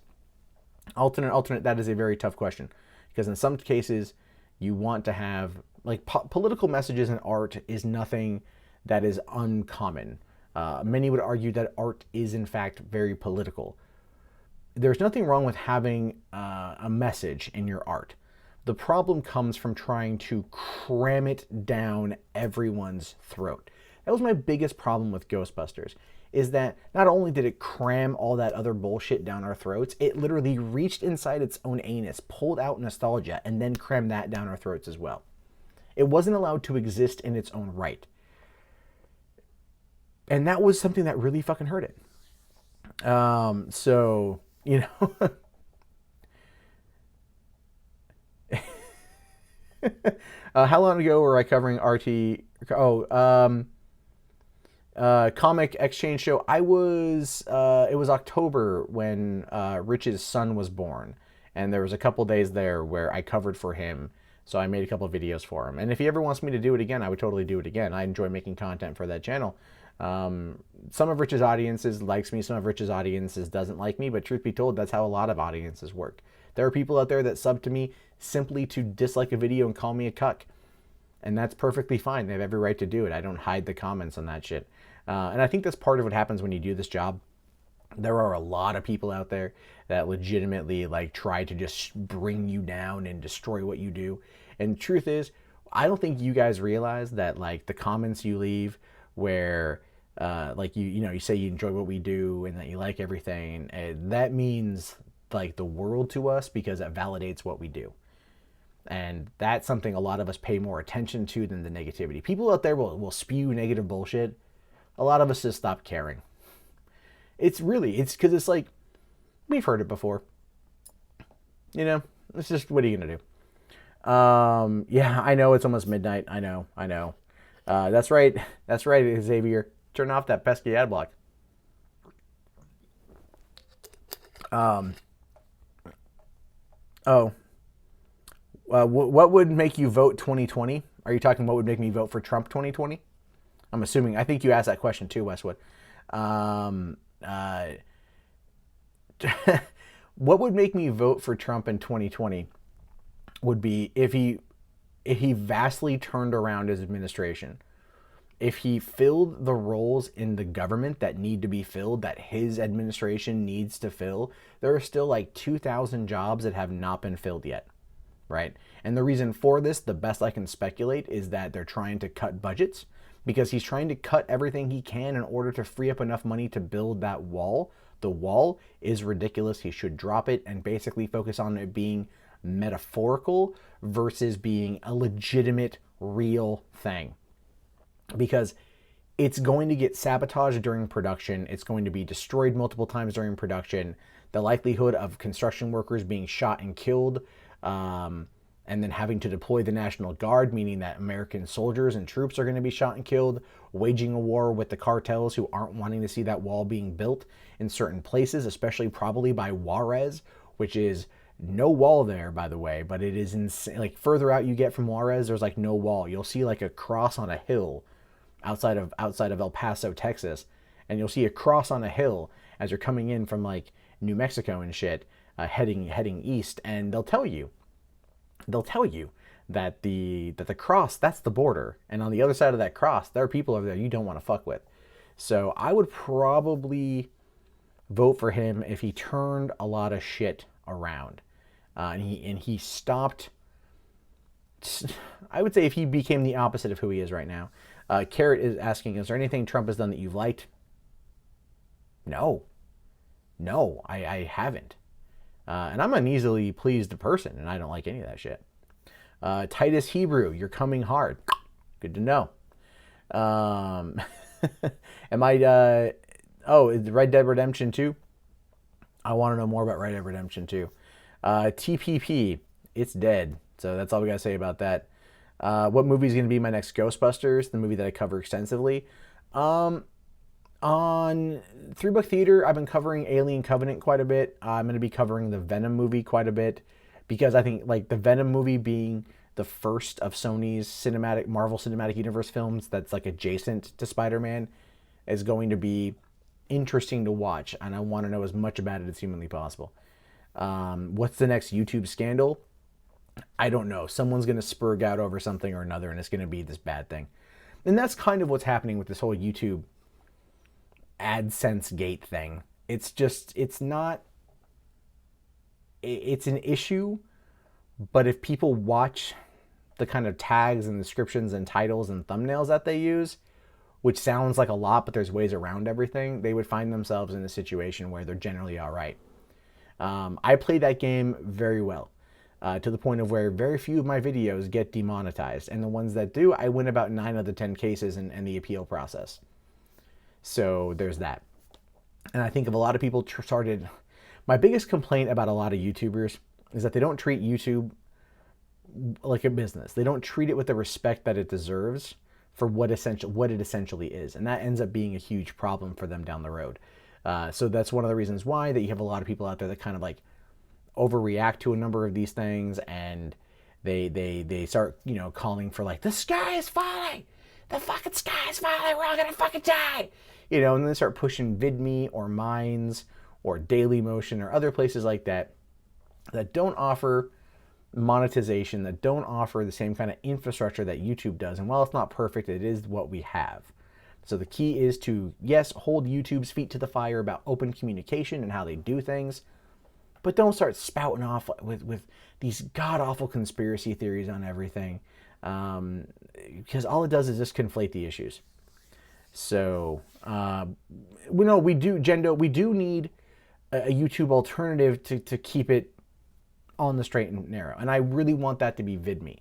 Alternate. That is a very tough question, because in some cases you want to have like political messages in art is nothing that is uncommon. Many would argue that art is in fact very political. There's nothing wrong with having a message in your art. The problem comes from trying to cram it down everyone's throat. That was my biggest problem with Ghostbusters, is that not only did it cram all that other bullshit down our throats, it literally reached inside its own anus, pulled out nostalgia, and then crammed that down our throats as well. It wasn't allowed to exist in its own right. And that was something that really fucking hurt it. So, you know... how long ago were I covering RT? Comic Exchange Show. I was. It was October when Rich's son was born, and there was a couple days there where I covered for him. So I made a couple of videos for him. And if he ever wants me to do it again, I would totally do it again. I enjoy making content for that channel. Some of Rich's audiences likes me, some of Rich's audiences doesn't like me, but truth be told, that's how a lot of audiences work. There are people out there that sub to me simply to dislike a video and call me a cuck. And that's perfectly fine. They have every right to do it. I don't hide the comments on that shit. And I think that's part of what happens when you do this job. There are a lot of people out there that legitimately like try to just bring you down and destroy what you do. And the truth is, I don't think you guys realize that like the comments you leave where like you say you enjoy what we do and that you like everything, and that means like the world to us because it validates what we do. And that's something a lot of us pay more attention to than the negativity. People out there will spew negative bullshit. A lot of us just stop caring. It's because it's like, we've heard it before. You know, it's just, what are you going to do? Yeah, I know it's almost midnight. I know. That's right, Xavier. Turn off that pesky ad block. What would make you vote 2020? Are you talking what would make me vote for Trump 2020? I'm assuming. I think you asked that question too, Westwood. What would make me vote for Trump in 2020 would be if he vastly turned around his administration. If he filled the roles in the government that need to be filled, that his administration needs to fill. There are still like 2,000 jobs that have not been filled yet, right? And the reason for this, the best I can speculate, is that they're trying to cut budgets because he's trying to cut everything he can in order to free up enough money to build that wall. The wall is ridiculous. He should drop it and basically focus on it being metaphorical versus being a legitimate, real thing. Because it's going to get sabotaged during production. It's going to be destroyed multiple times during production. The likelihood of construction workers being shot and killed, and then having to deploy the National Guard, meaning that American soldiers and troops are going to be shot and killed, waging a war with the cartels who aren't wanting to see that wall being built in certain places, especially probably by Juarez, which is no wall there, by the way, but it is insane. Like, further out you get from Juarez, there's like no wall. You'll see like a cross on a hill outside of El Paso, Texas, and you'll see a cross on a hill as you're coming in from like New Mexico and shit, heading east, and they'll tell you that the cross, that's the border, and on the other side of that cross, there are people over there you don't want to fuck with. So I would probably vote for him if he turned a lot of shit around, and he stopped. I would say if he became the opposite of who he is right now. Carrot is asking, is there anything Trump has done that you've liked? No, I haven't. And I'm an easily pleased person, and I don't like any of that shit. Titus Hebrew, you're coming hard. Good to know. Am I? Is Red Dead Redemption 2? I want to know more about Red Dead Redemption 2. TPP, it's dead. So that's all we got to say about that. What movie is going to be my next Ghostbusters? The movie that I cover extensively. On 3 Book Theater, I've been covering Alien Covenant quite a bit. I'm going to be covering the Venom movie quite a bit because I think like the Venom movie being the first of Sony's Marvel Cinematic Universe films that's like adjacent to Spider-Man is going to be interesting to watch, and I want to know as much about it as humanly possible. What's the next YouTube scandal? I don't know. Someone's going to spurg out over something or another, and it's going to be this bad thing. And that's kind of what's happening with this whole YouTube AdSense gate thing. It's an issue, but if people watch the kind of tags and descriptions and titles and thumbnails that they use, which sounds like a lot, but there's ways around everything, they would find themselves in a situation where they're generally all right. I play that game very well, to the point of where very few of my videos get demonetized, and the ones that do, I win about 9 out of 10 cases in the appeal process. So there's that. And I think if a lot of people started... My biggest complaint about a lot of YouTubers is that they don't treat YouTube like a business. They don't treat it with the respect that it deserves for what it essentially is. And that ends up being a huge problem for them down the road. So that's one of the reasons why that you have a lot of people out there that kind of like overreact to a number of these things, and they start, calling for like, the sky is falling! The fucking sky is falling! We're all gonna fucking die! And then they start pushing VidMe or Minds or Dailymotion or other places like that don't offer monetization, that don't offer the same kind of infrastructure that YouTube does. And while it's not perfect, it is what we have. So the key is to, yes, hold YouTube's feet to the fire about open communication and how they do things, but don't start spouting off with these god-awful conspiracy theories on everything, because all it does is just conflate the issues. So, we do need a YouTube alternative to keep it on the straight and narrow. And I really want that to be VidMe.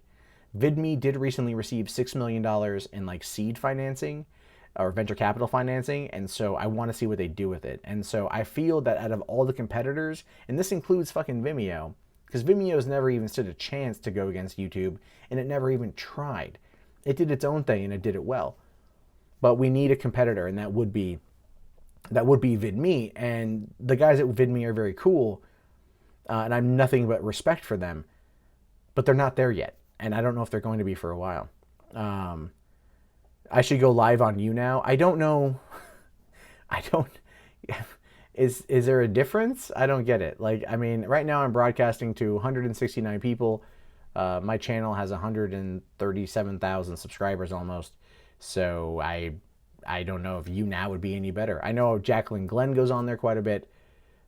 VidMe did recently receive $6 million in like seed financing or venture capital financing. And so I want to see what they do with it. And so I feel that out of all the competitors, and this includes fucking Vimeo, because Vimeo's never even stood a chance to go against YouTube, and it never even tried. It did its own thing and it did it well. But we need a competitor, and that would be VidMe. And the guys at VidMe are very cool, and I have nothing but respect for them. But they're not there yet, and I don't know if they're going to be for a while. I should go live on YouNow. I don't know. Is there a difference? I don't get it. Right now I'm broadcasting to 169 people. My channel has 137,000 subscribers almost. So I don't know if YouNow would be any better. I know Jacqueline Glenn goes on there quite a bit.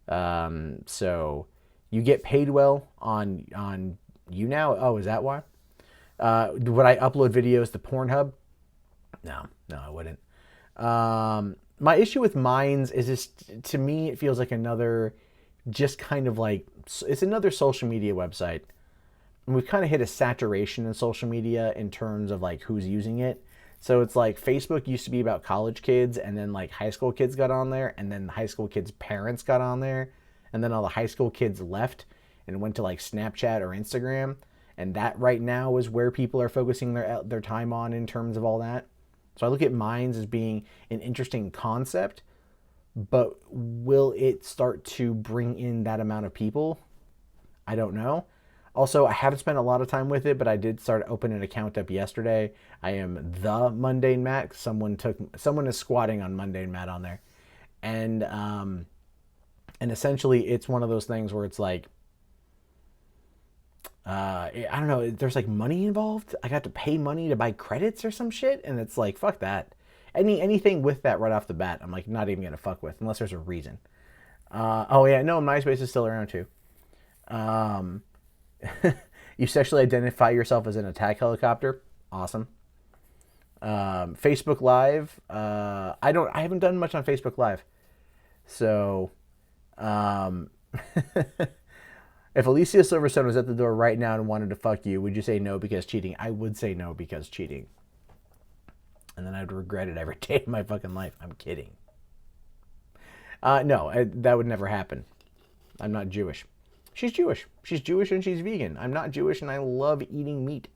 So you get paid well on YouNow. Oh, is that why? Would I upload videos to Pornhub? No, I wouldn't. My issue with Minds is just, to me, it feels like another social media website. And we've kind of hit a saturation in social media in terms of like who's using it. So it's like Facebook used to be about college kids, and then like high school kids got on there, and then high school kids' parents got on there, and then all the high school kids left and went to like Snapchat or Instagram. And that right now is where people are focusing their time on in terms of all that. So I look at Minds as being an interesting concept, but will it start to bring in that amount of people? I don't know. Also, I haven't spent a lot of time with it, but I did start opening an account up yesterday. I am the Mundane Matt. Someone is squatting on Mundane Matt on there. And essentially it's one of those things where it's like, I don't know, there's like money involved. I got to pay money to buy credits or some shit, and it's like, fuck that. Anything with that right off the bat, I'm like not even gonna fuck with unless there's a reason. Oh yeah, no, MySpace is still around too. Um, you sexually identify yourself as an attack helicopter. Awesome. Facebook Live. I haven't done much on Facebook Live. So, um, if Alicia Silverstone was at the door right now and wanted to fuck you, would you say no because cheating? I would say no because cheating. And then I'd regret it every day of my fucking life. I'm kidding. No, that would never happen. I'm not Jewish. She's Jewish. She's Jewish and she's vegan. I'm not Jewish and I love eating meat.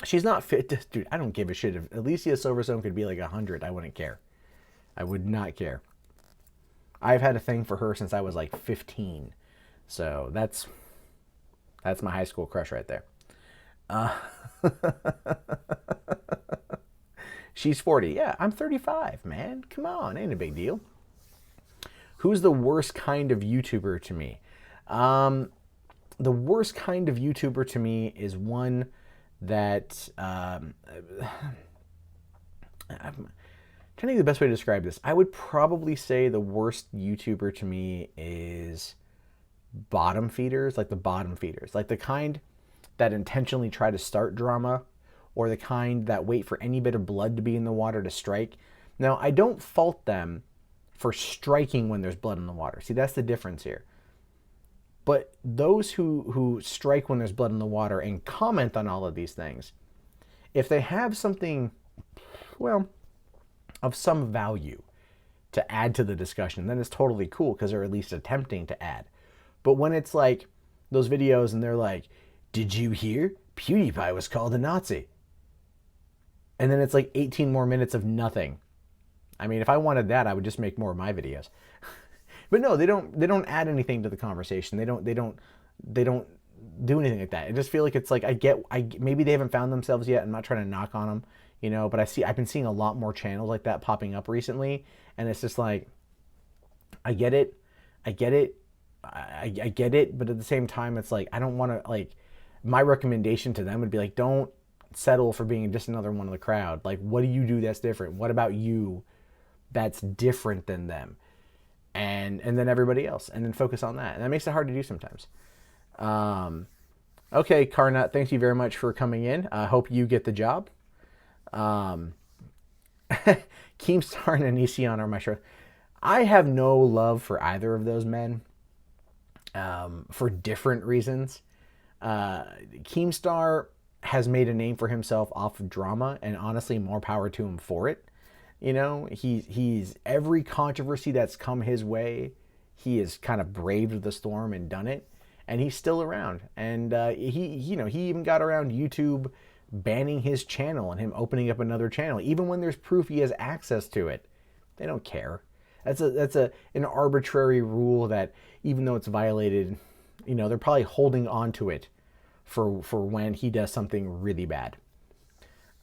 She's not fit to... Dude, I don't give a shit. If Alicia Silverstone could be like 100, I wouldn't care. I would not care. I've had a thing for her since I was like 15. So that's my high school crush right there. She's 40. Yeah, I'm 35, man. Come on, ain't a big deal. Who's the worst kind of YouTuber to me? The worst kind of YouTuber to me is one that I'm trying to think of the best way to describe this. I would probably say the worst YouTuber to me is bottom feeders, like the bottom feeders, like the kind that intentionally try to start drama, or the kind that wait for any bit of blood to be in the water to strike. Now, I don't fault them for striking when there's blood in the water. See, that's the difference here. But those who strike when there's blood in the water and comment on all of these things, if they have something, well, of some value to add to the discussion, then it's totally cool because they're at least attempting to add. But when it's like those videos and they're like, did you hear? PewDiePie was called a Nazi. And then it's like 18 more minutes of nothing. I mean, if I wanted that, I would just make more of my videos. But no, they don't add anything to the conversation. They don't do anything like that. I just feel like it's like maybe they haven't found themselves yet. I'm not trying to knock on them, you know, but I've been seeing a lot more channels like that popping up recently, and it's just like, I get it, but at the same time, it's like I don't want to, like, my recommendation to them would be like, don't settle for being just another one of the crowd. Like, what do you do that's different? What about you that's different than them? And then everybody else, and then focus on that. And that makes it hard to do sometimes. Okay, Carnut, thank you very much for coming in. I hope you get the job. Keemstar and Anision are my show. I have no love for either of those men, for different reasons. Keemstar has made a name for himself off of drama, and honestly, more power to him for it. You know, he's every controversy that's come his way, he has kind of braved the storm and done it, and he's still around. And he even got around YouTube banning his channel and him opening up another channel, even when there's proof he has access to it. They don't care. That's an arbitrary rule that, even though it's violated, you know, they're probably holding on to it for when he does something really bad.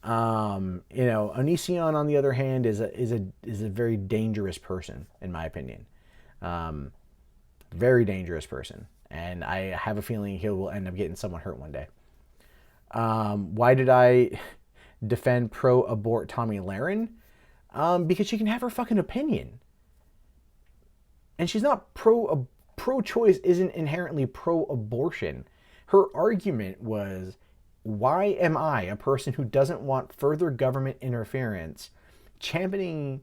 You know, Onision, on the other hand, is a very dangerous person, in my opinion. Very dangerous person, and I have a feeling he will end up getting someone hurt one day. Why did I defend pro-abort Tomi Lahren? Because she can have her fucking opinion, and she's not pro-choice. Isn't inherently pro-abortion. Her argument was, why am I, a person who doesn't want further government interference, championing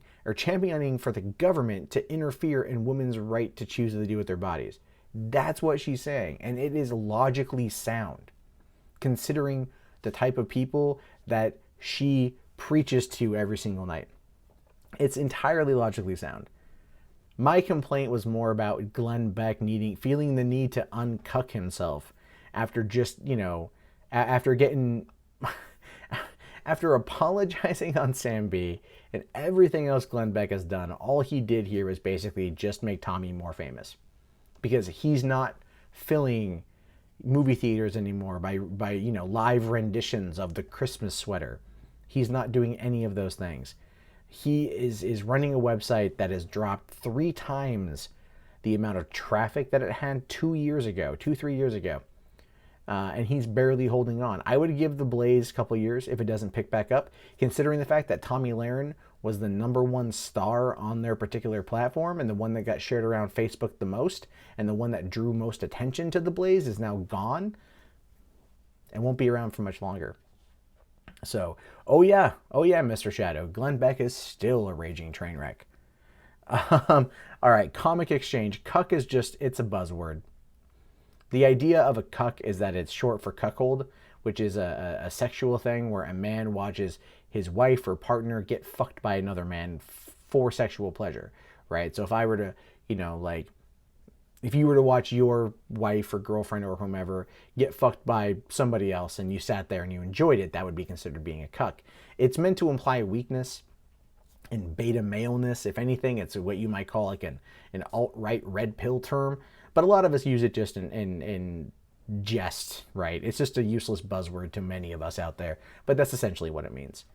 for the government to interfere in women's right to choose what to do with their bodies? That's what she's saying, and it is logically sound, considering the type of people that she preaches to every single night. It's entirely logically sound. My complaint was more about Glenn Beck feeling the need to uncuck himself after just, you know, after apologizing on Sam B and everything else Glenn Beck has done. All he did here was basically just make Tommy more famous, because he's not filling movie theaters anymore by you know, live renditions of the Christmas sweater. He's not doing any of those things. He is running a website that has dropped 3 times the amount of traffic that it had 3 years ago. And he's barely holding on. I would give the Blaze a couple years if it doesn't pick back up, considering the fact that Tommy Lahren was the #1 star on their particular platform and the one that got shared around Facebook the most and the one that drew most attention to the Blaze is now gone and won't be around for much longer. So, oh yeah, Mr. Shadow, Glenn Beck is still a raging train wreck. All right, Comic Exchange. Cuck is it's a buzzword. The idea of a cuck is that it's short for cuckold, which is a sexual thing where a man watches his wife or partner get fucked by another man for sexual pleasure, right? So if I were to, if you were to watch your wife or girlfriend or whomever get fucked by somebody else and you sat there and you enjoyed it, that would be considered being a cuck. It's meant to imply weakness and beta maleness. If anything, it's what you might call like an alt-right red pill term. But a lot of us use it just in jest, right? It's just a useless buzzword to many of us out there. But that's essentially what it means.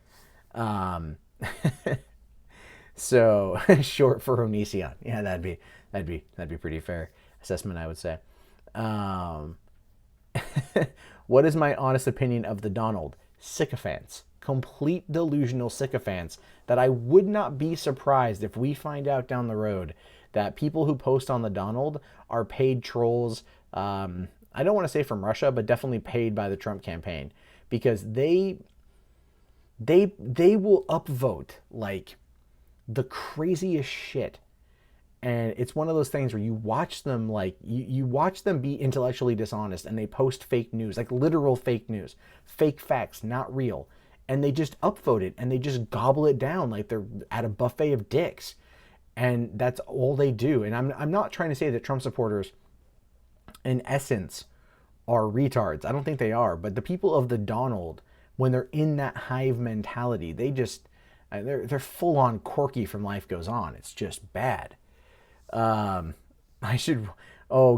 So short for Onision. Yeah, that'd be pretty fair assessment, I would say. What is my honest opinion of the Donald? Sycophants. Complete delusional sycophants that I would not be surprised if we find out down the road that people who post on the Donald are paid trolls. I don't want to say from Russia, but definitely paid by the Trump campaign, because they will upvote like the craziest shit. And it's one of those things where you watch them you watch them be intellectually dishonest, and they post fake news, like literal fake news, fake facts, not real. And they just upvote it and they just gobble it down like they're at a buffet of dicks. And that's all they do. And I'm not trying to say that Trump supporters, in essence, are retards. I don't think they are. But the people of the Donald, when they're in that hive mentality, they're full on Corky from Life Goes On. It's just bad. Oh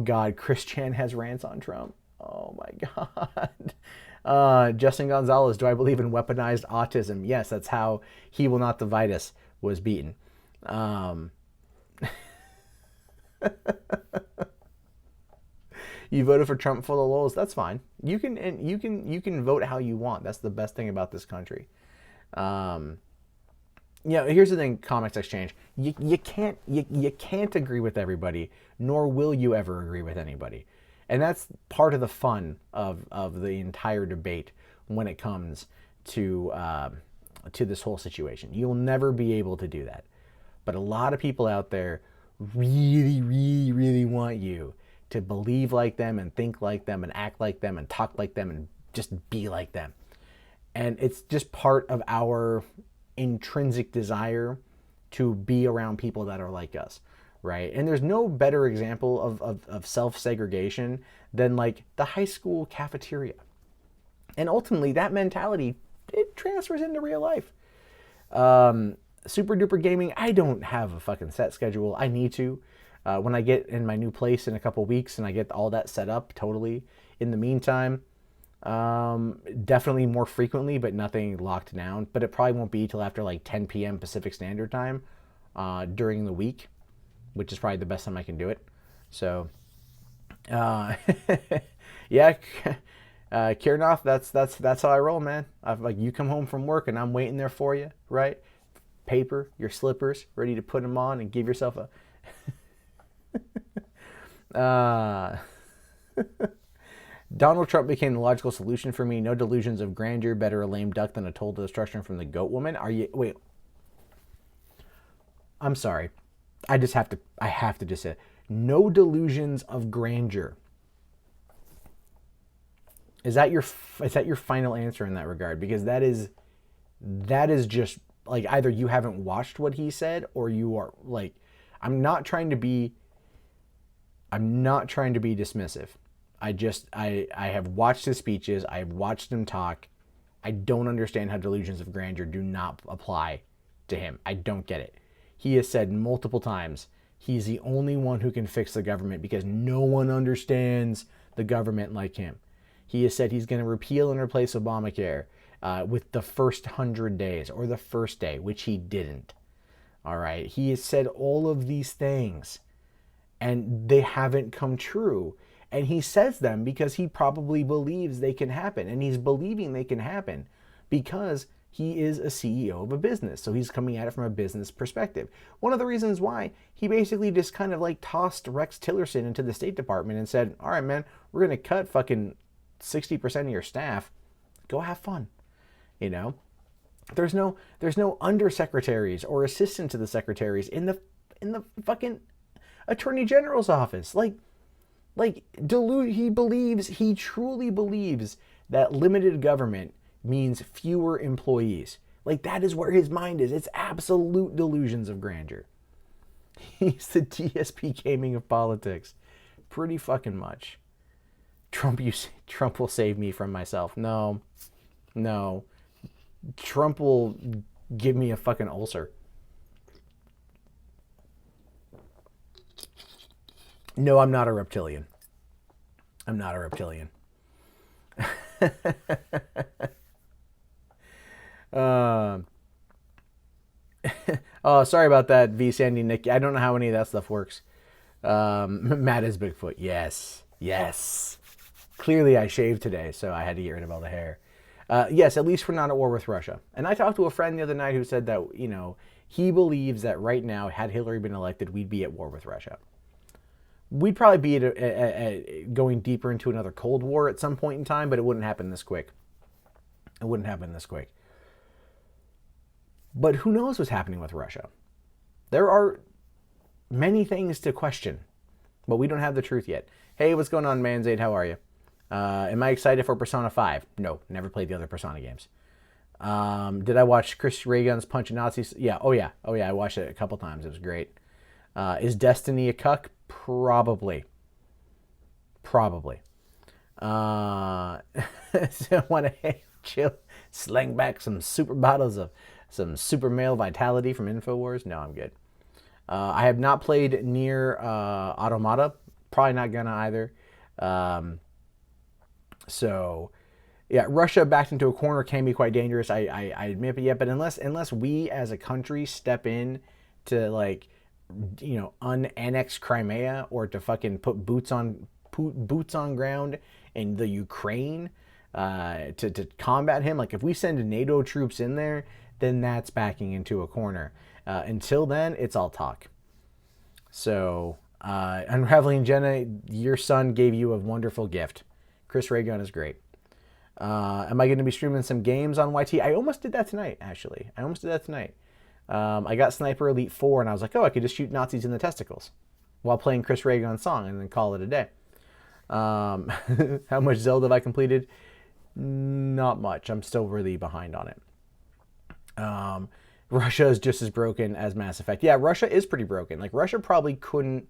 God, Chris Chan has rants on Trump. Oh my God. Justin Gonzalez, do I believe in weaponized autism? Yes, that's how He Will Not Divide Us was beaten. You voted for Trump for the lulz. That's fine. You can vote how you want. That's the best thing about this country. Here's the thing, Comics Exchange. You can't agree with everybody, nor will you ever agree with anybody. And that's part of the fun of the entire debate when it comes to this whole situation. You'll never be able to do that. But a lot of people out there really, really, really want you to believe like them and think like them and act like them and talk like them and just be like them. And it's just part of our intrinsic desire to be around people that are like us, right? And there's no better example of self-segregation than like the high school cafeteria. And ultimately, that mentality, it transfers into real life. Super Duper Gaming, I don't have a fucking set schedule. I need to. When I get in my new place in a couple weeks and I get all that set up totally. In the meantime, definitely more frequently, but nothing locked down. But it probably won't be till after like 10 p.m. Pacific Standard Time during the week, which is probably the best time I can do it. So, yeah, Kirnoff, that's how I roll, man. You come home from work and I'm waiting there for you, right? Paper, your slippers, ready to put them on and give yourself a... Donald Trump became the logical solution for me. No delusions of grandeur. Better a lame duck than a toll to destruction from the goat woman. Wait. I'm sorry. I have to just say, no delusions of grandeur. Is that your final answer in that regard? Because that is just like, either you haven't watched what he said or you are like, I'm not trying to be dismissive. I have watched his speeches. I've watched him talk. I don't understand how delusions of grandeur do not apply to him. I don't get it. He has said multiple times he's the only one who can fix the government because no one understands the government like him. He has said he's going to repeal and replace Obamacare with the first 100 days or the first day, which he didn't. All right. He has said all of these things. and they haven't come true. And he says them because he probably believes they can happen. And he's believing they can happen because he is a CEO of a business. So he's coming at it from a business perspective. One of the reasons why he basically just kind of like tossed Rex Tillerson into the State Department and said, all right, man, we're going to cut fucking 60% of your staff. Go have fun. You know, there's no undersecretaries or assistants to the secretaries in the fucking Attorney General's office. He truly believes that limited government means fewer employees. Like, that is where his mind is. It's absolute delusions of grandeur. He's the DSP gaming of politics. Pretty fucking much. Trump will save me from myself. No. Trump will give me a fucking ulcer. No, I'm not a reptilian. Oh, sorry about that, V Sandy Nick. I don't know how any of that stuff works. Matt is Bigfoot. Yes. Clearly, I shaved today, so I had to get rid of all the hair. Yes, at least we're not at war with Russia. And I talked to a friend the other night who said that, you know, he believes that right now, had Hillary been elected, we'd be at war with Russia. We'd probably be going deeper into another Cold War at some point in time, but it wouldn't happen this quick. But who knows what's happening with Russia? There are many things to question, but we don't have the truth yet. Hey, what's going on, Manzaid? How are you? Am I excited for Persona 5? No, never played the other Persona games. Did I watch Chris Ray Gun's Punch of Nazis? Yeah. Oh yeah. I watched it a couple times. It was great. Is Destiny a cuck? Probably. So want to chill, slang back some super bottles of some super male vitality from InfoWars? No, I'm good. I have not played Nier Automata. Probably not gonna either. So, yeah, Russia backed into a corner can be quite dangerous. I admit, but unless we as a country step in to, like, you know, unannex Crimea or to fucking put boots on ground in the Ukraine to combat him, like if we send NATO troops in there, then that's backing into a corner. Until then, it's all talk. So, Unraveling Jenna, your son gave you a wonderful gift. Chris Raygun is great. Am I going to be streaming some games on YT? I almost did that tonight, actually. I got Sniper Elite 4, and I was like, oh, I could just shoot Nazis in the testicles while playing Chris Raygun's song and then call it a day. How much Zelda have I completed? Not much. I'm still really behind on it. Russia is just as broken as Mass Effect. Yeah, Russia is pretty broken. Like, Russia probably couldn't...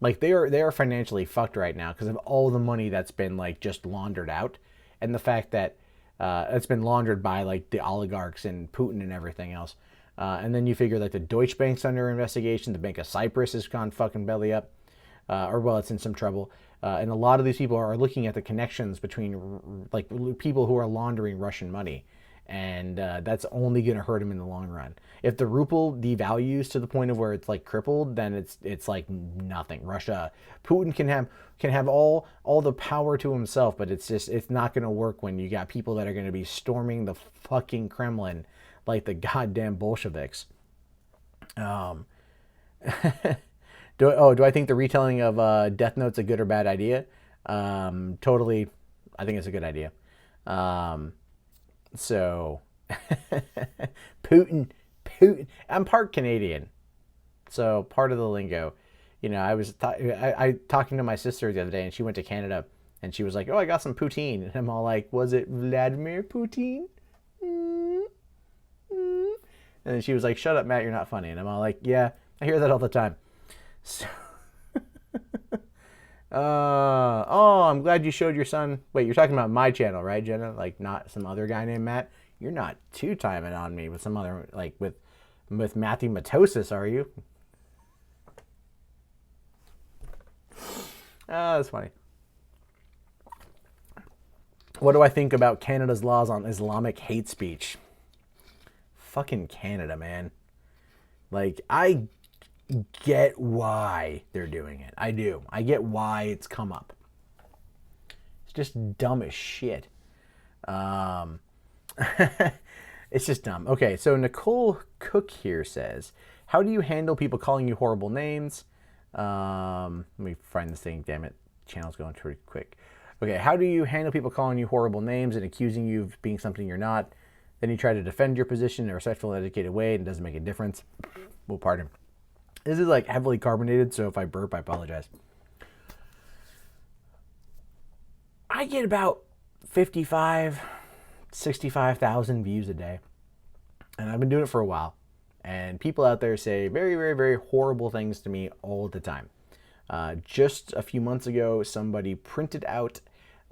Like, they are financially fucked right now because of all the money that's been, like, just laundered out. And the fact that it's been laundered by, like, the oligarchs and Putin and everything else. And then you figure, like, the Deutsche Bank's under investigation. The Bank of Cyprus has gone fucking belly up. It's in some trouble. And a lot of these people are looking at the connections between, like, people who are laundering Russian money. And that's only going to hurt them in the long run. If the ruble devalues to the point of where it's, like, crippled, then it's like nothing. Putin can have all the power to himself, but it's not going to work when you got people that are going to be storming the fucking Kremlin like the goddamn Bolsheviks. Do I think the retelling of Death Note's a good or bad idea? Totally, I think it's a good idea. So, Putin. I'm part Canadian, so part of the lingo. You know, I was talking to my sister the other day, and she went to Canada, and she was like, "Oh, I got some poutine," and I'm all like, "Was it Vladimir Putin?" And then she was like, "Shut up, Matt, you're not funny." And I'm all like, "Yeah, I hear that all the time." So, I'm glad you showed your son. Wait, you're talking about my channel, right, Jenna? Like, not some other guy named Matt? You're not two-timing on me with some other, like, with Matthew Matosis, are you? Oh, that's funny. What do I think about Canada's laws on Islamic hate speech? Fucking Canada, man. Like, I get why they're doing it. I do. I get why it's come up. It's just dumb as shit. It's just dumb. Okay, so Nicole Cook here says, how do you handle people calling you horrible names? Let me find this thing. Damn it. Channel's going pretty quick. Okay, how do you handle people calling you horrible names and accusing you of being something you're not? Then you try to defend your position in a respectful and educated way and it doesn't make a difference. Well, pardon. This is like heavily carbonated, so if I burp, I apologize. I get about 65,000 views a day. And I've been doing it for a while. And people out there say very, very, very horrible things to me all the time. Just a few months ago, somebody printed out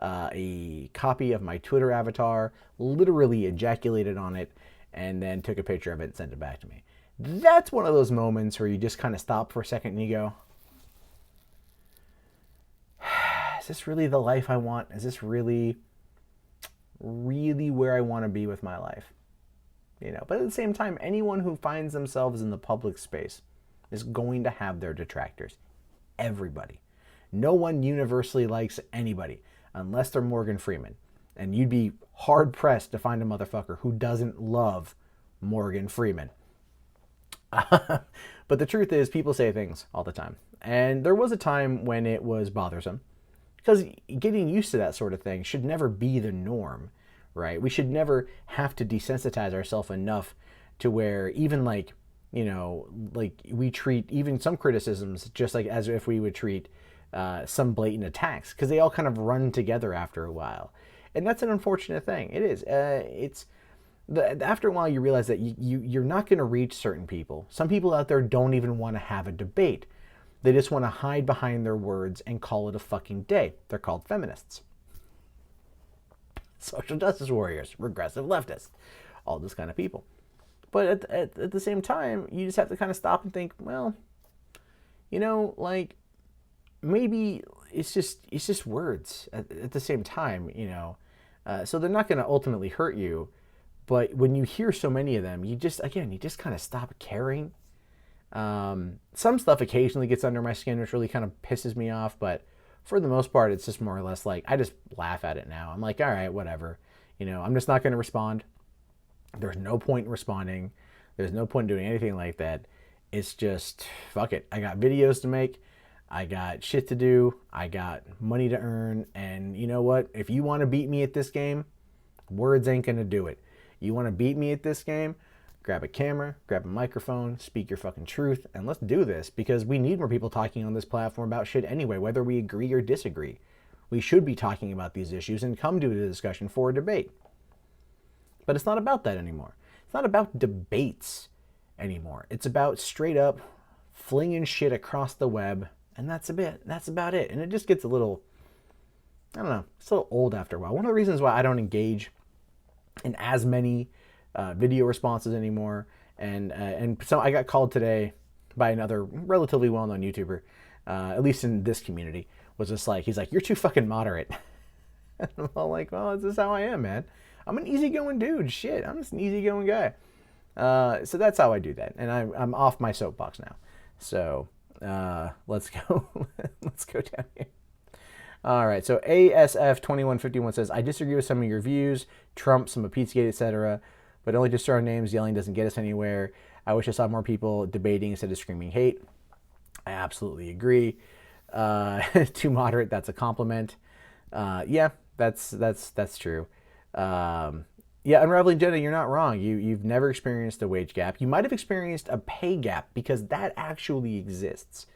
a copy of my Twitter avatar, literally ejaculated on it, and then took a picture of it and sent it back to me. That's one of those moments where you just kind of stop for a second and you go, is this really the life I want? Is this really, really where I want to be with my life? You know, but at the same time, anyone who finds themselves in the public space is going to have their detractors. Everybody. No one universally likes anybody unless they're Morgan Freeman. And you'd be hard pressed to find a motherfucker who doesn't love Morgan Freeman. But the truth is, people say things all the time. And there was a time when it was bothersome. Because getting used to that sort of thing should never be the norm, right? We should never have to desensitize ourselves enough to where even like, you know, like we treat even some criticisms just like as if we would treat some blatant attacks, because they all kind of run together after a while. And that's an unfortunate thing. It is. After a while, you realize that you're not going to reach certain people. Some people out there don't even want to have a debate. They just want to hide behind their words and call it a fucking day. They're called feminists, social justice warriors, regressive leftists, all those kind of people. But at the same time, you just have to kind of stop and think, well, you know, like maybe it's just words at the same time, you know. So they're not going to ultimately hurt you. But when you hear so many of them, you just kind of stop caring. Some stuff occasionally gets under my skin, which really kind of pisses me off. But for the most part, it's just more or less like I just laugh at it now. I'm like, all right, whatever. You know, I'm just not going to respond. There's no point in responding. There's no point in doing anything like that. It's just, fuck it. I got videos to make. I got shit to do. I got money to earn. And you know what? If you want to beat me at this game, words ain't going to do it. You want to beat me at this game? Grab a camera, grab a microphone, speak your fucking truth, and let's do this, because we need more people talking on this platform about shit anyway, whether we agree or disagree. We should be talking about these issues and come to a discussion for a debate. But it's not about that anymore. It's not about debates anymore. It's about straight up flinging shit across the web, and that's about it. And it just gets a little, I don't know, it's a little old after a while. One of the reasons why I don't engage in as many video responses anymore, and so I got called today by another relatively well-known YouTuber, at least in this community, was just like, he's like, you're too fucking moderate. And I'm all like, well, this is how I am, man. I'm an easygoing dude. Shit, I'm just an easygoing guy. So that's how I do that, and I'm off my soapbox now. So let's go. Let's go down here. All right, so ASF2151 says, I disagree with some of your views, Trump, some of Pizzagate, etc., but only just throwing names, yelling doesn't get us anywhere. I wish I saw more people debating instead of screaming hate. I absolutely agree. Too moderate, that's a compliment. Yeah, that's true. Yeah, Unraveling Jenna, you're not wrong. You've never experienced a wage gap. You might have experienced a pay gap, because that actually exists.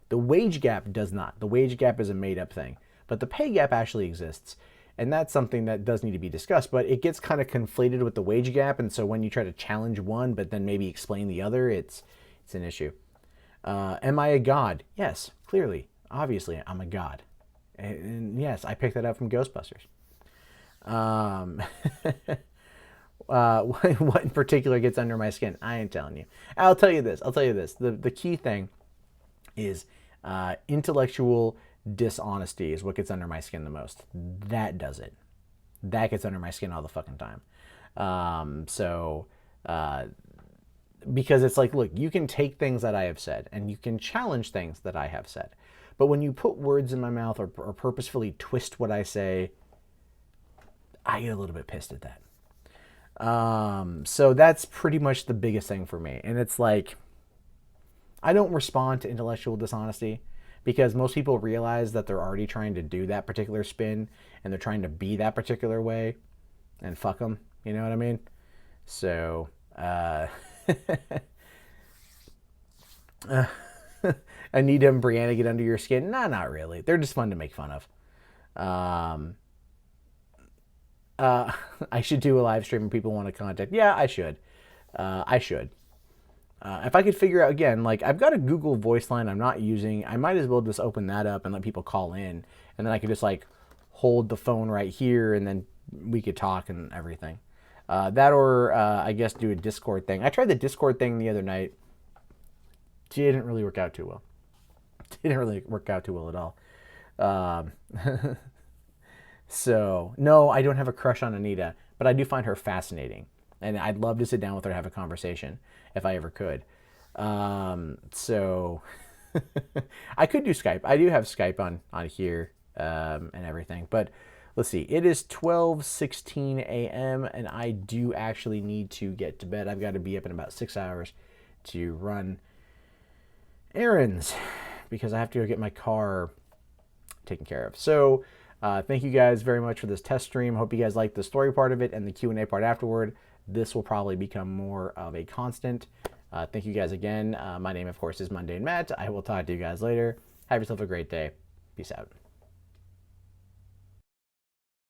The wage gap does not. The wage gap is a made-up thing. But the pay gap actually exists. And that's something that does need to be discussed. But it gets kind of conflated with the wage gap. And so when you try to challenge one, but then maybe explain the other, it's an issue. Am I a god? Yes, clearly. Obviously, I'm a god. And yes, I picked that up from Ghostbusters. What in particular gets under my skin? I ain't telling you. I'll tell you this. The key thing is intellectual dishonesty is what gets under my skin the most. That does it. That gets under my skin all the fucking time. because it's like, look, you can take things that I have said and you can challenge things that I have said. But when you put words in my mouth or purposefully twist what I say, I get a little bit pissed at that. So that's pretty much the biggest thing for me. And it's like, I don't respond to intellectual dishonesty because most people realize that they're already trying to do that particular spin and they're trying to be that particular way, and fuck them. You know what I mean? So, Anita and Brianna get under your skin? Nah, not really. They're just fun to make fun of. I should do a live stream and people want to contact. Yeah, I should. I should. If I could figure out, again, like I've got a Google voice line I'm not using. I might as well just open that up and let people call in. And then I could just like hold the phone right here and then we could talk and everything. That or I guess do a Discord thing. I tried the Discord thing the other night. Didn't really work out too well. Didn't really work out too well at all. So, no, I don't have a crush on Anita, but I do find her fascinating. And I'd love to sit down with her and have a conversation if I ever could. So, I could do Skype. I do have Skype on here and everything. But let's see. It is 12:16 a.m. and I do actually need to get to bed. I've got to be up in about 6 hours to run errands because I have to go get my car taken care of. So, thank you guys very much for this test stream. Hope you guys liked the story part of it and the Q&A part afterward. This will probably become more of a constant. Thank you guys again. My name, of course, is Mundane Matt. I will talk to you guys later. Have yourself a great day. Peace out.